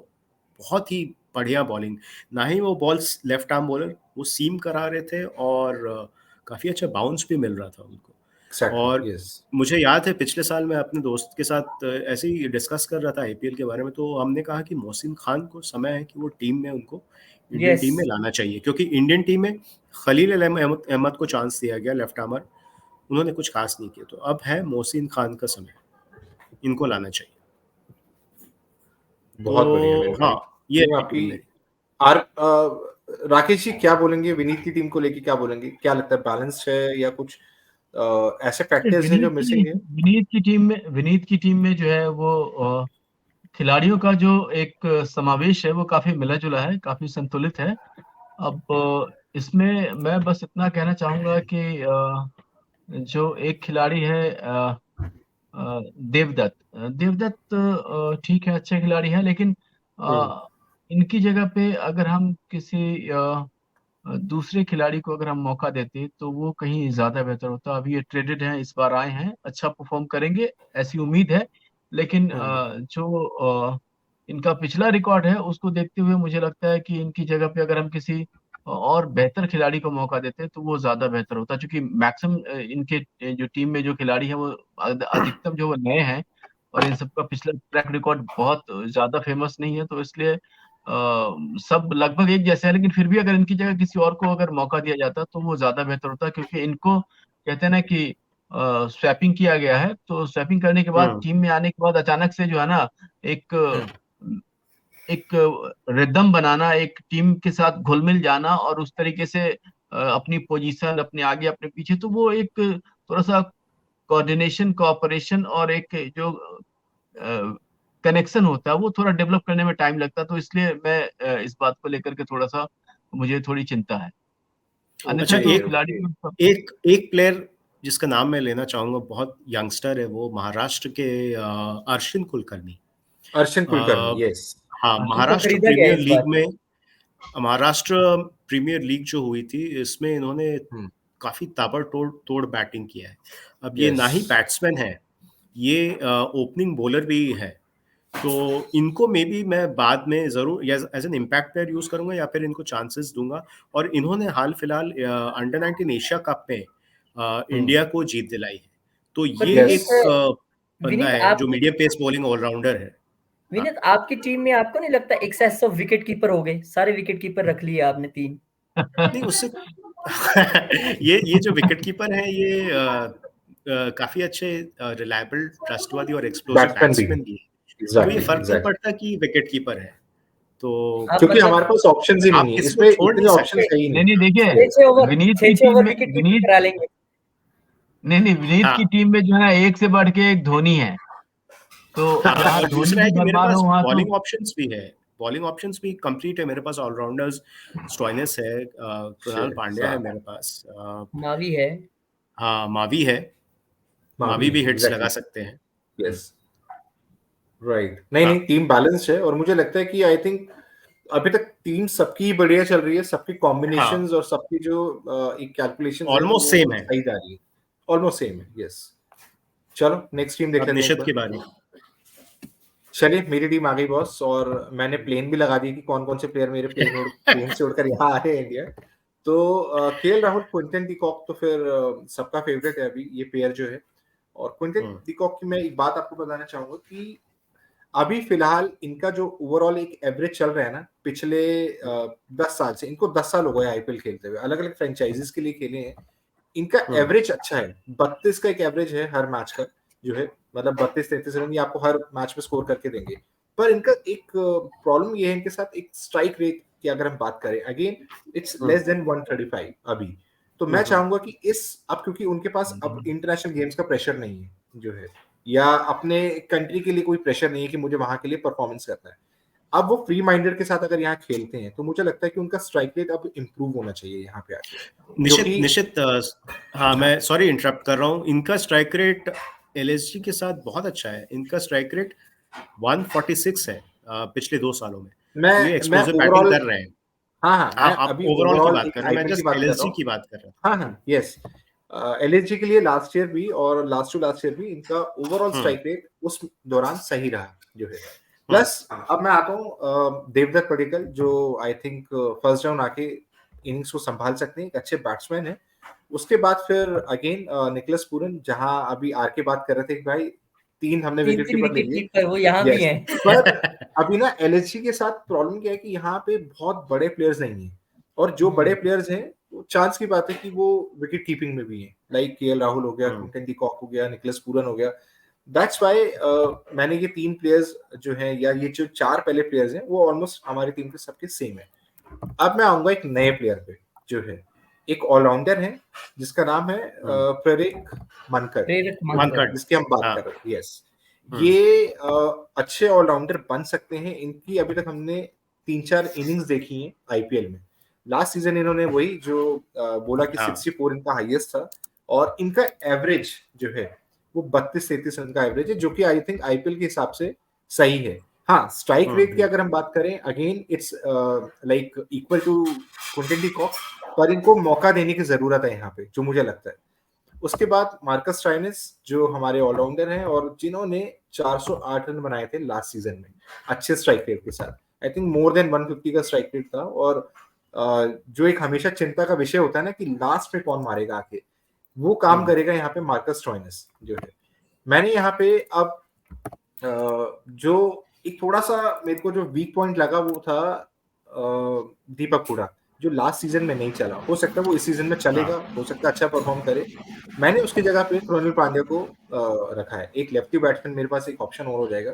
बहुत ही बढ़िया बॉलिंग। ना ही वो बॉल्स लेफ्ट आर्म बॉलर, वो सीम करा रहे थे और काफ़ी अच्छा बाउंस भी मिल रहा था उनको। और यस। मुझे याद है पिछले साल मैं अपने दोस्त के साथ ऐसे ही डिस्कस कर रहा था आईपीएल के बारे में, तो हमने कहा कि मोहसिन खान को समय है कि वो टीम में, उनको इंडियन टीम में यस, लाना चाहिए, क्योंकि इंडियन टीम में खलील अहमद को चांस दिया गया, लेफ्ट आर्मर, उन्होंने कुछ खास नहीं किया। तो अब है मोहसिन खान का समय, इनको लाना चाहिए। बहुत बढ़िया तो मेरे हाँ, भाई, ये टीम है आपकी। टीम मेरी। राकेश जी क्या बोलेंगे, विनीत की टीम को लेके क्या बोलेंगे? क्या लगता है, बैलेंस है या कुछ ऐसे फैक्टर्स हैं जो मिसिंग है? विनीत की टीम में जो है वो खिलाड़ियों का जो एक समावेश है वो काफी मिला जुला है, काफी संतुलित है। अब इसमें मैं बस इतना कहना चाहूंगा कि जो एक खिलाड़ी है देवदत्त, देवदत्त ठीक है, अच्छे खिलाड़ी है, लेकिन इनकी जगह पे अगर हम किसी दूसरे खिलाड़ी को अगर हम मौका देते तो वो कहीं ज्यादा बेहतर होता। अभी ये ट्रेडेड हैं, इस बार आए हैं, अच्छा परफॉर्म करेंगे ऐसी उम्मीद है। लेकिन जो इनका पिछला रिकॉर्ड है उसको देखते हुए मुझे लगता है कि इनकी जगह पे अगर हम किसी और बेहतर खिलाड़ी को मौका देते तो वो ज्यादा बेहतर होता, क्योंकि मैक्सिमम इनके जो टीम में जो खिलाड़ी हैं वो अधिकतम जो वो नए हैं, और इन सबका पिछला ट्रैक रिकॉर्ड बहुत ज्यादा फेमस नहीं है, तो इसलिए सब लगभग एक जैसे है। लेकिन फिर भी अगर इनकी जगह किसी और को अगर मौका दिया जाता तो वो ज्यादा बेहतर होता, क्योंकि इनको कहते हैं ना कि स्वैपिंग किया गया है, तो स्वैपिंग करने के बाद टीम में आने के बाद अचानक से जो है ना एक एक रिदम बनाना, एक टीम के साथ घुल मिल जाना और उस तरीके से अपनी पोजीशन, अपने आगे अपने पीछे, तो वो एक थोड़ा सा कोऑर्डिनेशन, कोऑपरेशन और एक जो कनेक्शन होता है वो थोड़ा डेवलप करने में टाइम लगता है। तो इसलिए मैं इस बात को लेकर के थोड़ा सा मुझे थोड़ी चिंता है। अच्छा, अन्यथा तो एक खिलाड़ी एक एक प्लेयर जिसका नाम मैं लेना चाहूंगा, बहुत यंगस्टर है, वो महाराष्ट्र के अर्शिन कुलकर्णी। अर्शिन कुलकर्णी, यस। हाँ, उनको खरीदा गया है इस बार। महाराष्ट्र प्रीमियर लीग जो हुई थी, इसमें इन्होंने काफी ताबड़तोड़ तोड़ बैटिंग किया है। अब ये ना ही बैट्समैन है, ये ओपनिंग बॉलर भी है, तो इनको मे बी मैं बाद में जरूर as an impact player use करूंगा या फिर इनको चांसेस दूंगा। और इन्होंने हाल फिलहाल अंडर 19 एशिया कप में इंडिया को जीत दिलाई है, तो पर ये विनीत, एक बंदा विनीत है जो आपकी मीडियम पेस बॉलिंग ऑलराउंडर है। विनीत आपकी टीम में आपको नहीं लगता एक्सेस ऑफ विकेट कीपर हो गए? सारे विकेट कीपर रख लिए आपने 3। नहीं, उससे ये जो विकेट कीपर है, ये काफी अच्छे, रिलायबल, ट्रस्टवर्दी और एक्सप्लोसिव बैट्समैन भी है, बैट्समैन भी है, तो ये एग्जैक्टली फर्क नहीं एग्जैक्टली। पड़ता कि विकेट कीपर है, तो आप क्योंकि मतलब हमारे पास ऑप्शंस ही आप नहीं है, किसी को इसमें छोड़ इतने नहीं ऑप्शंस सकते। है ही नहीं नहीं, नहीं। देखिए 6 ओवर विनीत की 6 टीम ओवर में विकेट कीपर विनीत करा लेंगे। नहीं विनीत हाँ, की टीम में जो है ना एक से बढ़ के एक धोनी है, तो जहाँ और धोनी दूसरा है की कि मेरे भरमार हो पास वहां तो। बॉलिंग ऑप्शंस भी है, बॉलिंग ऑप्शंस भी कंप्लीट है मेरे पास। ऑलराउंडर्स स्टोइनिस है, कृणाल Shit, पांड्या है साहब, मेरे पास, मावी है। हाँ मावी है, मावी मावी है भी हिट्स लगा एग्जैक्टली। सकते हैं। Yes, right. नहीं हाँ नहीं, टीम बैलेंस्ड है और मुझे लगता है कि आई थिंक अभी तक टीम सबकी बढ़िया चल रही है, सबकी हाँ, कॉम्बिनेशंस और सबकी जो एक कैलकुलेशंस है ऑलमोस्ट सेम वो है। सही जा रही है, ऑलमोस्ट सेम है। यस, चलो नेक्स्ट टीम देख अब लेते हैं एक निशित बार। की बारी। चलिए, मेरी टीम आ गई बॉस, और मैंने प्लेन भी लगा दी कि कौन कौन से प्लेयर मेरे प्लेन से उड़कर यहाँ आ रहे हैं इंडिया। तो KL Rahul, Quinton de Kock, तो फिर सबका फेवरेट है अभी ये पेयर जो है। और क्विंटन डी कॉक की मैं एक बात आपको बताना चाहूंगा कि अभी फिलहाल इनका जो ओवरऑल एक एवरेज चल रहा है ना पिछले 10 साल से, इनको 10 साल हो गए आईपीएल खेलते हुए, अलग अलग फ्रेंचाइजीज के लिए खेले हैं। इनका एवरेज अच्छा है, 32 का एक एवरेज है हर मैच का जो है, मतलब 32-33 रन ये आपको हर मैच में स्कोर करके देंगे। पर इनका एक प्रॉब्लम ये है इनके साथ, एक स्ट्राइक रेट की अगर हम बात करें, अगेन इट्स लेस देन 135 अभी। तो मैं चाहूंगा कि अब क्योंकि उनके पास अब इंटरनेशनल गेम्स का प्रेशर नहीं है जो है, या अपने कंट्री के लिए कोई प्रेशर नहीं है कि मुझे वहां के लिए परफॉर्मेंस करना है। अब वो फ्री माइंडेड के साथ अगर यहाँ खेलते हैं तो मुझे लगता है कि उनका स्ट्राइक रेट अब इम्प्रूव होना चाहिए यहाँ पे आके। निश्चित हाँ, मैं सॉरी इंटरप्ट कर रहा हूँ। इनका स्ट्राइक रेट एलएसजी के साथ बहुत अच्छा है। इनका स्ट्राइक रेट 146 है पिछले 2 सालों में। ये एक्सप्लोसिव बैटिंग कर रहे हैं। हाँ, मैं आप अभी ओवरऑल की बात एक कर रहे हैं, मैं आईपीएल की जस्ट बात कर रहा एलएसजी हूँ। की बात कर रहा हूँ। हाँ, यस, एलएसजी के लिए लास्ट ईयर भी और लास्ट टू लास्ट ईयर भी इनका ओवरऑल स्ट्राइक रेट उस दौरान सही रहा जो है। प्लस अब मैं आता हूँ देवदत्त पडिक्कल, जो आई थिंक फर्स्ट डाउन आके इनिंग्स को संभाल सकते हैं, एक अच्छे बैट्समैन है। उसके बाद फिर अगेन निकोलस पूरन, जहां अभी आर के बात कर रहे थे कि भाई 3 हमने विकेट कीपर ले लिए, वो यहाँ भी हैं। पर अभी ना एलएसजी के साथ प्रॉब्लम क्या है कि यहाँ पे बहुत बड़े प्लेयर्स नहीं है, और जो बड़े प्लेयर्स हैं वो चांस की बात है कि वो विकेट कीपिंग में भी है, लाइक केएल राहुल हो गया, क्विंटन डी कॉक हो गया, निकोलस पूरन हो गया। दैट्स व्हाई मैंने ये 3 प्लेयर्स जो हैं, या ये जो 4 पहले प्लेयर्स हैं, वो ऑलमोस्ट हमारी टीम के सबके सेम है। अब मैं आऊंगा एक नए प्लेयर पे जो है, एक ऑलराउंडर है जिसका नाम है प्रेरिक मनकर, जिसकी हम बात कर रहे हैं। यस, ये अच्छे ऑलराउंडर बन सकते हैं। इनकी अभी तक हमने 3-4 इनिंग्स देखी हैं आईपीएल में। लास्ट सीजन इन्होंने वही जो बोला कि 64 इनका हाईएस्ट था, और इनका एवरेज जो है वो 32-33 रन का एवरेज है, जो कि आई थिंक आईपीएल के हिसाब से सही है। हाँ, स्ट्राइक रेट की अगर हम बात करें, again it's like equal to Quinton de Kock, पर इनको मौका देने की जरूरत है यहाँ पे, जो मुझे लगता है। उसके बाद मार्कस स्टोइनिस, जो हमारे ऑलराउंडर हैं और जिन्होंने 408 रन बनाए थे लास्ट सीजन में अच्छे स्ट्राइक रेट के साथ। आई थिंक मोर देन 150 का स्ट्राइक रेट था। और जो एक हमेशा चिंता का विषय होता है ना कि लास्ट में कौन मारेगा आके, वो काम करेगा यहाँ पे मार्कस स्टोइनिस जो है। मैंने यहाँ पे अब जो एक थोड़ा सा मेरे को जो वीक पॉइंट लगा वो था दीपक हुडा, जो लास्ट सीजन में नहीं चला। हो सकता है वो इस सीजन में चलेगा, हो सकता है अच्छा परफॉर्म करे। मैंने उसकी जगह पे कृणाल पांड्या को रखा है। एक लेफ्टी बैट्समैन मेरे पास एक ऑप्शन और हो जाएगा,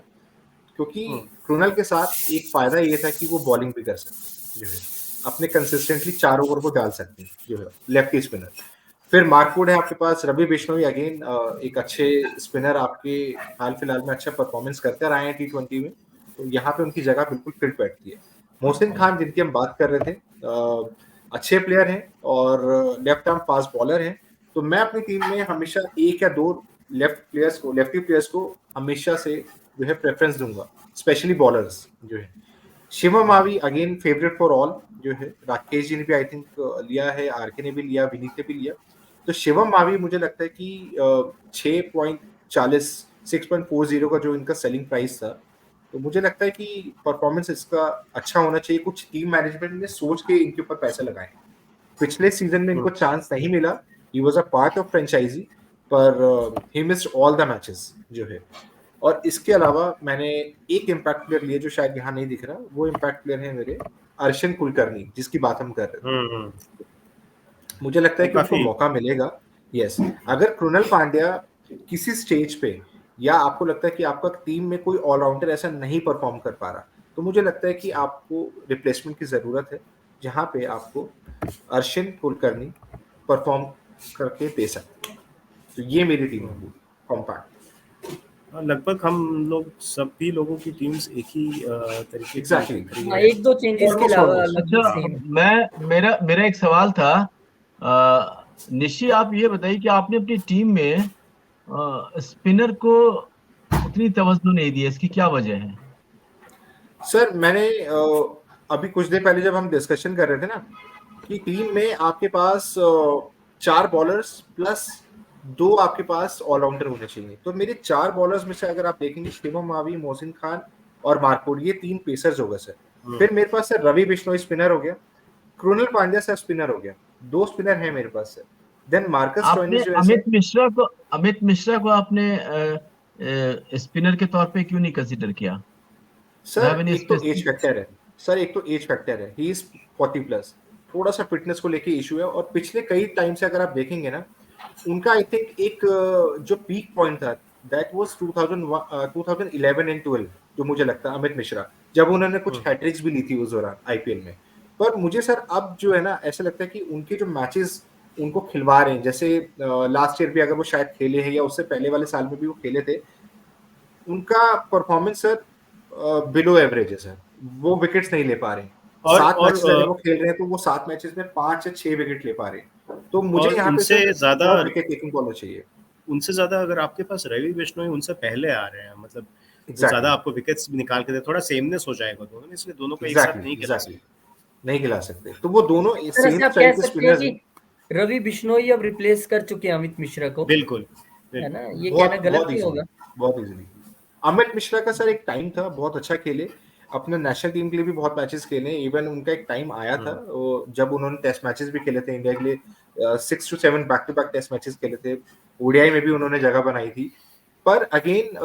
क्योंकि कृणाल के साथ एक फायदा ये था कि वो बॉलिंग भी कर सकते जो है, अपने कंसिस्टेंटली 4 ओवर को डाल सकते हैं जो है, लेफ्टी स्पिनर। फिर मार्कवुड है आपके पास, रवि बिश्नोई अगेन एक अच्छे स्पिनर, आपके हाल फिलहाल में अच्छा परफॉर्मेंस करते रहे हैं T20 में, तो यहाँ पे उनकी जगह बिल्कुल फिट बैठती है। मोहसिन खान, जिनकी हम बात कर रहे थे, अच्छे प्लेयर हैं और लेफ्ट आर्म फास्ट बॉलर हैं। तो मैं अपनी टीम में हमेशा 1 या 2 लेफ्टी प्लेयर्स को हमेशा से जो है प्रेफरेंस दूंगा, स्पेशली बॉलर्स जो है। Shivam Mavi again favourite for all जो है, राकेश जी ने भी आई थिंक लिया है, आरके ने भी लिया, विनीत ने भी लिया। तो शिवम मावी मुझे लगता है कि 6.40 का जो इनका सेलिंग प्राइस था, तो मुझे लगता है कि परफॉर्मेंस इसका अच्छा होना चाहिए। कुछ टीम मैनेजमेंट ने सोच के इनके ऊपर पैसे लगाए। पिछले सीजन में इनको चांस नहीं मिला, he was a part of franchise, पर he missed all the matches जो है। और इसके अलावा मैंने एक इम्पैक्ट प्लेयर लिया जो शायद यहाँ नहीं दिख रहा, वो इम्पैक्ट प्लेयर है मेरे अर्शन कुलकर्णी, जिसकी बात हम कर रहे थे। मुझे लगता है कि उनको मौका मिलेगा। यस, अगर कृणाल पांड्या किसी स्टेज पे, या आपको लगता है कि आपका टीम में कोई ऑलराउंडर ऐसा नहीं परफॉर्म कर पा रहा, तो मुझे लगता है कि आपको रिप्लेसमेंट की जरूरत है, जहां पे आपको अर्शन कुलकर्णी परफॉर्म करके दे सकते हैं। तो ये मेरी टीम है कॉम्पैक्ट। लगभग हम लोग सभी लोगों की टीम्स एक ही तरीके Exactly. की 1-2 चेंजेस के अलावा अच्छा, मेरा एक सवाल था, निशी, आप ये बताइए कि आपने अपनी टीम में स्पिनर को उतनी तवज्जो नहीं दी है, इसकी क्या वजह है? सर, मैंने अभी कुछ देर पहले जब हम डिस्कशन कर रहे थे ना कि टीम में आपके पास 4 बॉलर्स प्लस 2 आपके पास ऑलराउंडर होने चाहिए। तो मेरे 4 बॉलर्स में से अगर आप देखेंगे, शिवम मावी, मोहसिन खान और मार्कवुड, ये 3 पेसर्स हो गए सर। फिर मेरे पास सर रवि बिश्नोई स्पिनर हो गया, कृणाल पांड्या सर स्पिनर हो गया, 2 स्पिनर हैं मेरे पास सर। देन मार्कस स्टोइनिस जो है, अमित मिश्रा को आपने स्पिनर के तौर पे क्यों नहीं कंसीडर किया? सर एक तो एज फैक्टर है, ही इज 40+, थोड़ा सा फिटनेस को लेके इशू है, और पिछले कई टाइम से अगर आप देखेंगे ना, उनका आई थिंक एक जो पीक पॉइंट था दैट वाज 2011 एंड 12, जो मुझे लगता है अमित मिश्रा, जब उन्होंने कुछ हैट्रिक्स भी ली थी उस दौरान आईपीएल में। पर मुझे सर अब जो है ना, ऐसा लगता है कि उनके जो मैचेस उनको खिलवा रहे हैं, जैसे लास्ट ईयर भी अगर वो शायद खेले हैं या उससे पहले वाले साल में भी वो खेले थे, उनका परफॉर्मेंस सर बिलो एवरेज है सर, वो विकेट्स नहीं ले पा रहे हैं। 7 मैचेस अगर वो खेल रहे हैं तो वो 7 मैचेस में 5 या 6 विकेट ले पा रहे हैं। तो मुझे यहाँ पे उनसे ज्यादा विकेट टेकिंग बॉलर चाहिए। उनसे ज्यादा अगर आपके पास रवि बिश्नोई उनसे पहले आ रहे हैं, मतलब ज्यादा आपको विकेट्स निकाल के दे, थोड़ा सेमनेस हो जाएगा दोनों में, इसलिए दोनों को एक साथ नहीं खिला सकते। तो वो दोनों सेम स्टाइल के स्पिनर्स हैं। रवि बिश्नोई अब रिप्लेस कर चुके हैं अमित मिश्रा को, बिल्कुल, है ना, ये कहना गलत नहीं होगा। बहुत इजीली। अमित मिश्रा का सर एक टाइम था, बहुत अच्छा खेले, अपने नेशनल टीम के लिए भी बहुत मैचेस खेले। इवन उनका एक टाइम आया था जब उन्होंने टेस्ट मैचेस भी खेले थे इंडिया के लिए, 6 to 7 back to back test matches खेले थे, ओडीआई में भी उन्होंने जगह बनाई थी। पर अगेन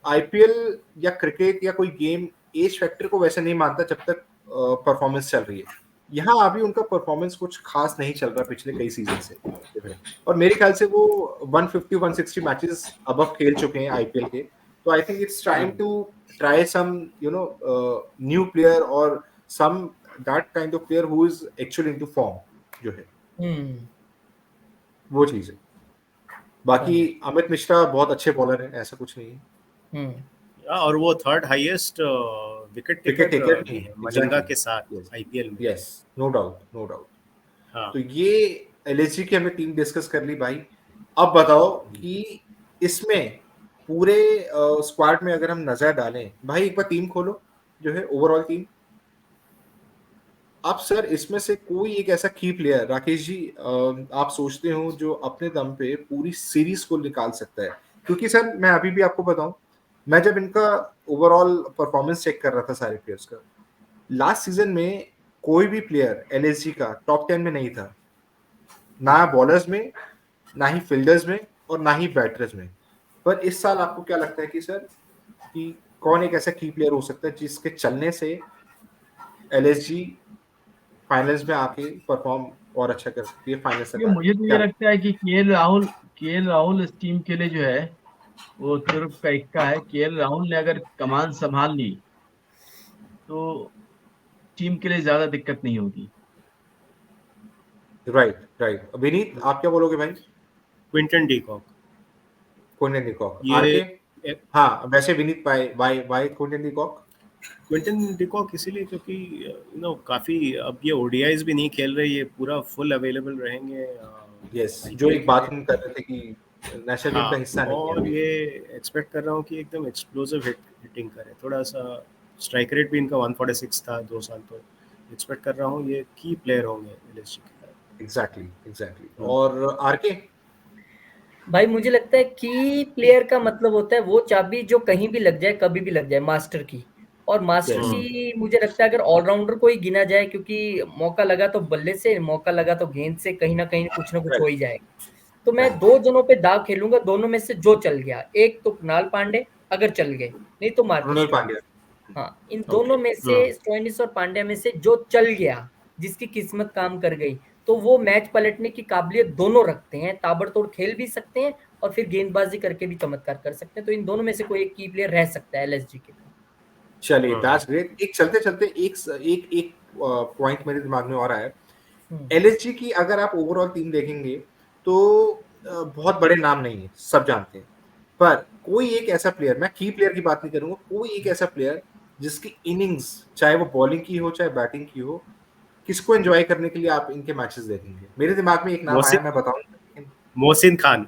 आईपीएल या क्रिकेट या कोई गेम एज फैक्टर को वैसे नहीं मानता जब तक परफॉर्मेंस चल रही है। यहाँ अभी उनका परफॉर्मेंस कुछ खास नहीं चल रहा पिछले कई सीजन से, और मेरे ख्याल से वो 150-160 मैचेस अबव खेल चुके हैं आईपीएल के। तो I think it's time to try some new player और some that kind of player who is actually into form, जो है वो चीज है। बाकी अमित मिश्रा बहुत अच्छे बॉलर हैं, ऐसा कुछ नहीं है। और वो थर्ड हाईएस्ट विकेट टेकर है मलिंगा के साथ आईपीएल में। Yes, no doubt. तो ये एलएसजी की हमने टीम डिस्कस कर ली भाई। अब बताओ कि इसमें पूरे स्क्वाड में अगर हम नजर डालें भाई, एक बार टीम खोलो जो है ओवरऑल टीम। अब सर इसमें से कोई एक ऐसा की प्लेयर राकेश जी आप सोचते हो जो अपने दम पे पूरी सीरीज को निकाल सकता है? क्योंकि सर मैं अभी भी आपको बताऊं, मैं जब इनका ओवरऑल परफॉर्मेंस चेक कर रहा था सारे प्लेयर्स का, लास्ट सीजन में कोई भी प्लेयर एलएसजी का टॉप 10 में नहीं था, ना बॉलर्स में, ना ही फील्डर्स में, और ना ही बैटर्स में। पर इस साल आपको क्या लगता है कि सर कि कौन एक ऐसा की प्लेयर हो सकता है जिसके चलने से एलएसजी फाइनल्स में आके परफॉर्म और अच्छा कर सकती है फाइनल्स तक? मुझे तो ये लगता है कि केएल राहुल इस टीम के लिए जो है वो तुर्क का इक्का है। केएल राहुल ने अगर कमान संभाल ली तो टीम के लिए ज्यादा दिक्कत नहीं होगी। राइट। विनीत आप क्या बोलोगे भाई? Quinton de Kock. आरके? हाँ वैसे Vineet why Quinton de Kock? Quinton de Kock इसीलिए क्योंकि काफी अब ये ओडीआईज भी नहीं खेल रहे, ये पूरा फुल अवेलेबल रहेंगे। यस, जो एक बात हम कर रहे थे कि नेशनल टीम का हिस्सा नहीं है, और ये एक्सपेक्ट कर रहा हूँ कि एकदम एक्सप्लोसिव हिटिंग करे। थोड़ा सा स्ट्राइक रेट भी इनका 146 था 2 साल, तो एक्सपेक्ट कर रहा हूँ ये की प्लेयर होंगे एलएसजी के। एग्जैक्टली। और आरके? भाई मुझे लगता है कि प्लेयर का मतलब होता है वो चाबी जो कहीं भी लग जाए, कभी भी लग जाए, मास्टर की। और मास्टर की मुझे लगता है अगर ऑलराउंडर को ही गिना जाए, क्योंकि मौका लगा तो बल्ले से, मौका लगा तो गेंद से, कहीं ना कहीं कुछ ना कुछ हो ही जाएगा। तो मैं 2 जनों पे दाव खेलूंगा, दोनों में से जो चल गया। एक तो कुणाल पांडे अगर चल गए, नहीं तो मार्कस पांडे। हाँ, इन दोनों में से स्टोइनिस और पांड्या में से जो चल गया, जिसकी किस्मत काम कर गई, तो वो मैच पलटने की काबिलियत दोनों रखते हैं, ताबड़तोड़ खेल भी सकते हैं और फिर गेंदबाजी करके भी चमत्कार कर सकते हैं। तो इन दोनों में से कोई एक की प्लेयर रह सकता है एलएसजी के। चलिए दैट्स ग्रेट। एक चलते एक पॉइंट मेरे दिमाग में और आया। एलएसजी की अगर आप ओवरऑल टीम देखेंगे तो बहुत बड़े नाम नहीं है, सब जानते हैं, पर कोई एक ऐसा प्लेयर, मैं की प्लेयर की बात नहीं करूंगा, कोई एक ऐसा प्लेयर जिसकी इनिंग्स चाहे वो बॉलिंग की हो चाहे बैटिंग की हो, किसको एंजॉय करने के लिए आप इनके मैचेस देखेंगे? मेरे दिमाग में एक नाम आया, मैं बताऊं, मोहसिन खान।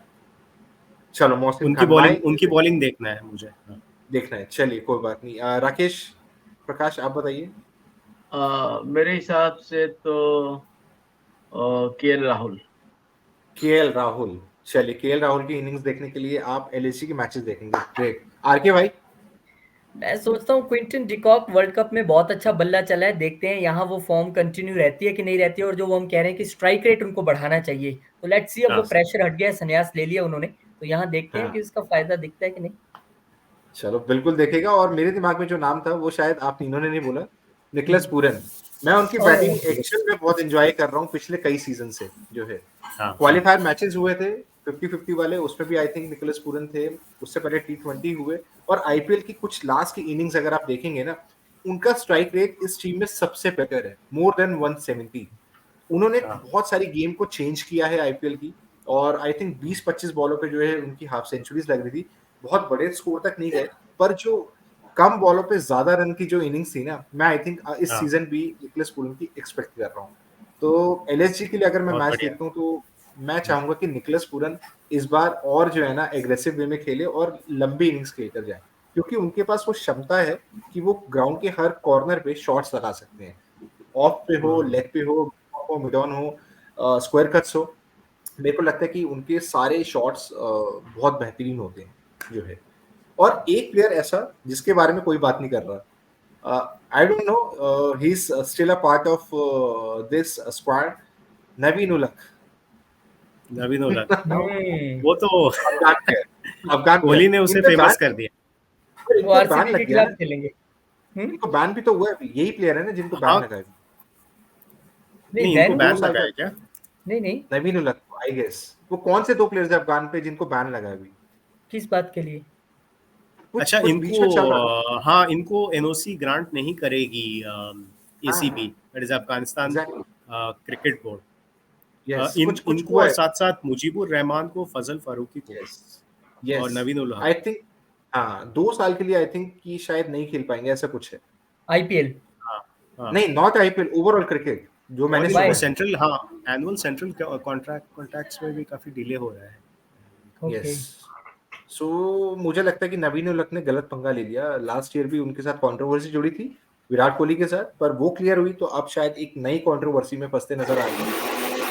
चलो मोहसिन खान, उनकी बॉलिंग देखना है मुझे, देखना है। चलिए कोई बात नहीं। राकेश प्रकाश आप बताइए। मेरे हिसाब से तो केएल राहुल। चलिए केएल राहुल की इनिंग्स देखने के लिए आप एलएसजी के मैचेस देखेंगे। ग्रेट। आरके भाई? मैं सोचता हूँ क्विंटन डिकॉक वर्ल्ड कप में बहुत अच्छा बल्ला चला है, देखते हैं यहाँ वो फॉर्म कंटिन्यू रहती है कि नहीं रहती है। और जो वो हम कह रहे हैं कि स्ट्राइक रेट उनको बढ़ाना चाहिए, तो लेट्स सी। अब वो प्रेशर हट गया, संन्यास ले लिया उन्होंने, तो यहाँ देखते हैं कि उसका फायदा दिखता है कि नहीं। चलो बिल्कुल देखेगा। और मेरे दिमाग में जो नाम था वो शायद आप तीनों ने नहीं बोला, निकोलस पूरन। मैं उनकी बैटिंग एक्चुअल में बहुत एंजॉय कर रहा हूँ पिछले कई सीजन से जो है। क्वालिफायर मैचेस हुए थे 50-50 वाले, उसमें भी आई थिंक निकोलस पूरन थे। उससे पहले T20 हुए, और आईपीएल की कुछ लास्ट की इनिंग्स अगर आप देखेंगे ना, उनका स्ट्राइक रेट इस टीम में सबसे बेटर है, मोर देन 170। उन्होंने बहुत सारी गेम को चेंज किया है आईपीएल की, और आई थिंक 20-25 बॉलों पे जो है उनकी हाफ सेंचुरीज लग रही थी। बहुत बड़े स्कोर तक नहीं गए, पर जो कम बॉलों पे ज्यादा रन की जो इनिंग्स थी ना, मैं आई थिंक इस सीजन भी निकोलस पूरन की एक्सपेक्ट कर रहा हूँ। तो एलएसजी के लिए अगर मैं मैच देखता हूँ तो मैं चाहूंगा कि निकोलस पूरन इस बार और जो है ना एग्रेसिव वे में खेले और लंबी इनिंग्स खेलकर जाए, क्योंकि उनके पास वो क्षमता है कि वो ग्राउंड के हर कॉर्नर पे शॉट्स लगा सकते हैं। ऑफ पे हो, लेग पे हो, मिड ऑन हो, स्क्वायर कट्स हो, मेरे को लगता है कि उनके सारे शॉट्स बहुत बेहतरीन होते हैं जो है। और एक प्लेयर ऐसा जिसके बारे में कोई बात नहीं कर रहा, I don't know, he is still a part of this squad, Naveen ul Haq. Naveen उलक वो तो अफगान कोहली ने उसे फेमस कर दिया। वो आरसीबी के खिलाफ खेलेंगे। इनको बैन भी तो हुआ है, यही प्लेयर है ना जिनको बैन लगा है। नहीं, इनको बैन लगा है क्या? नहीं नवीन उलक, आई गेस। वो कौन से दो प्लेयर्स है अफगान पे जिनको बैन लगा है अभी? किस बात के लिए? अच्छा, इनको हाँ, इनको एनओसी ग्रांट नहीं करेगी ACB, that is Afghanistan cricket board. इनको और साथ मुजीबुर रहमान को, फजल फारूकी को, और नवीन उल हक, आई थिंक 2 साल के लिए आई थिंक कि शायद नहीं खेल पाएंगे, ऐसा कुछ है। आईपीएल नहीं, नॉट आईपीएल, ओवरऑल क्रिकेट जो मैंने सेंट्रल एनुअल सेंट्रल कॉन्ट्रैक्ट्स में भी काफी डिले हो रहा है। यस। सो मुझे लगता है कि नवीन उलक ने गलत पंगा ले लिया। लास्ट ईयर भी उनके साथ कंट्रोवर्सी जुड़ी थी विराट कोहली के साथ, पर वो क्लियर हुई, तो अब शायद एक नई कंट्रोवर्सी में फंसते नजर आएंगे।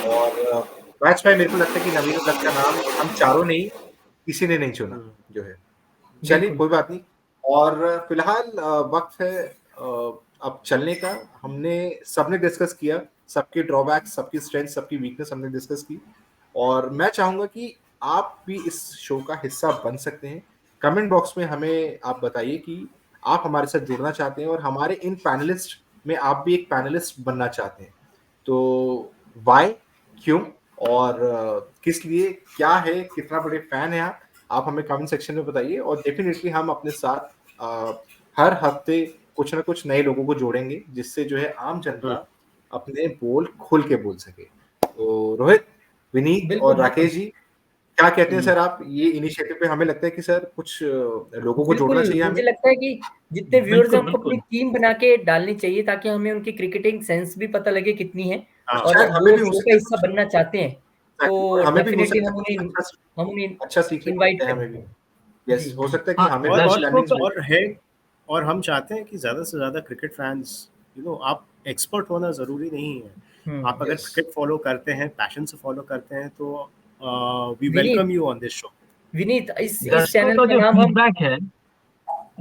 और मैच में मेरे को लगता है कि नवीन उलक का नाम हम चारों नहीं, किसी ने नहीं चुना जो है। चलिए कोई बात नहीं। और फिलहाल वक्त है अब चलने का। हमने सबने डिस्कस किया, सबके ड्रॉबैक्स, सबकी स्ट्रेंथ, सबकी वीकनेस हमने डिस्कस की। और मैं चाहूंगा कि आप भी इस शो का हिस्सा बन सकते हैं। कमेंट बॉक्स में हमें आप बताइए कि आप हमारे साथ जुड़ना चाहते हैं और हमारे इन पैनलिस्ट में आप भी एक पैनलिस्ट बनना चाहते हैं। तो वाई, क्यों, और किस लिए, क्या है, कितना बड़े फैन है आप हमें कमेंट सेक्शन में बताइए। और डेफिनेटली हम अपने साथ हर हफ्ते कुछ ना कुछ नए लोगों को जोड़ेंगे, जिससे जो है आम जनता अपने बोल खुल के बोल सके। तो रोहित, विनीत और राकेश जी, क्या कहते हैं सर आप ये इनिशिएटिव पे? हमें लगता है कि सर कुछ लोगों को जोड़ना चाहिए हमें। मुझे लगता है कि जितने व्यूअर्स हैं उनको अपनी टीम बना के डालनी चाहिए, ताकि हमें उनकी क्रिकेटिंग सेंस भी पता लगे कितनी है। और हमें भी शो का हिस्सा बनना चाहते हैं तो हमें भी डेफिनेटली हम उन्हें अच्छा सीखने इनवाइट हैं हमें भी। यस, हो सकता है कि हमें और हम चाहते हैं कि ज्यादा से ज्यादा क्रिकेट फैंस, आप एक्सपर्ट होना जरूरी नहीं है। आप अगर क्रिकेट फॉलो करते हैं, पैशन से फॉलो करते हैं, तो we welcome you on this show. Vineet, इस चैनल का जो फीडबैक है,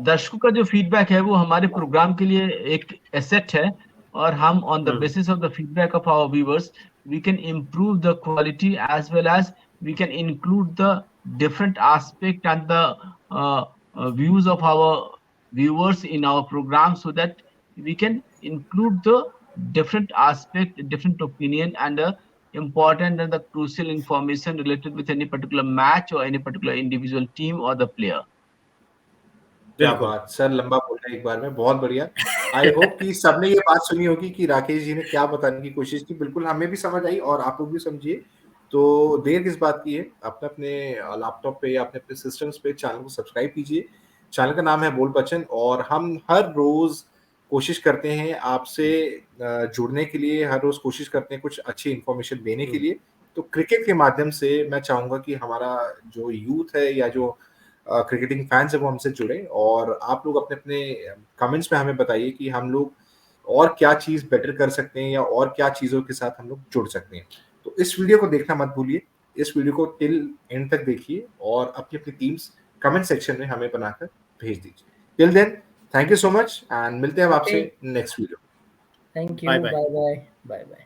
दर्शकों का जो फीडबैक है वो हमारे प्रोग्राम के लिए एक एसेट है, और हम on the basis of the feedback of our viewers we can improve the quality as well as we can include the different aspect and the views of our viewers in our program, so that we can include the different aspect, different opinion, and important and the crucial information related with any particular match or any particular individual team or the player. क्या बात sir, लंबा बोला एक बार में, बहुत बढ़िया। I hope कि सबने ये बात सुनी होगी कि राकेश जी ने क्या बताने की कोशिश की। बिल्कुल हमें भी समझ आई और आप लोग भी समझिए। तो देर किस बात की है, अपने अपने लैपटॉप पे या अपने अपने सिस्टम्स पे चैनल को सब्सक्राइब कीजिए। चैनल का नाम है बोल बच्चन, और हम हर रोज कोशिश करते हैं आपसे जुड़ने के लिए, हर रोज कोशिश करते हैं कुछ अच्छी इंफॉर्मेशन देने के लिए। तो क्रिकेट के माध्यम से मैं चाहूंगा कि हमारा जो यूथ है या जो क्रिकेटिंग फैंस है वो हमसे जुड़े, और आप लोग अपने अपने कमेंट्स में हमें बताइए कि हम लोग और क्या चीज बेटर कर सकते हैं या और क्या चीजों के साथ हम लोग जुड़ सकते हैं। तो इस वीडियो को देखना मत भूलिए, इस वीडियो को टिल एंड तक देखिए और अपनी अपनी टीम्स कमेंट सेक्शन में हमें बनाकर भेज दीजिए। Till then, thank you so much, and मिलते हैं आपसे next video. Thank you, bye bye.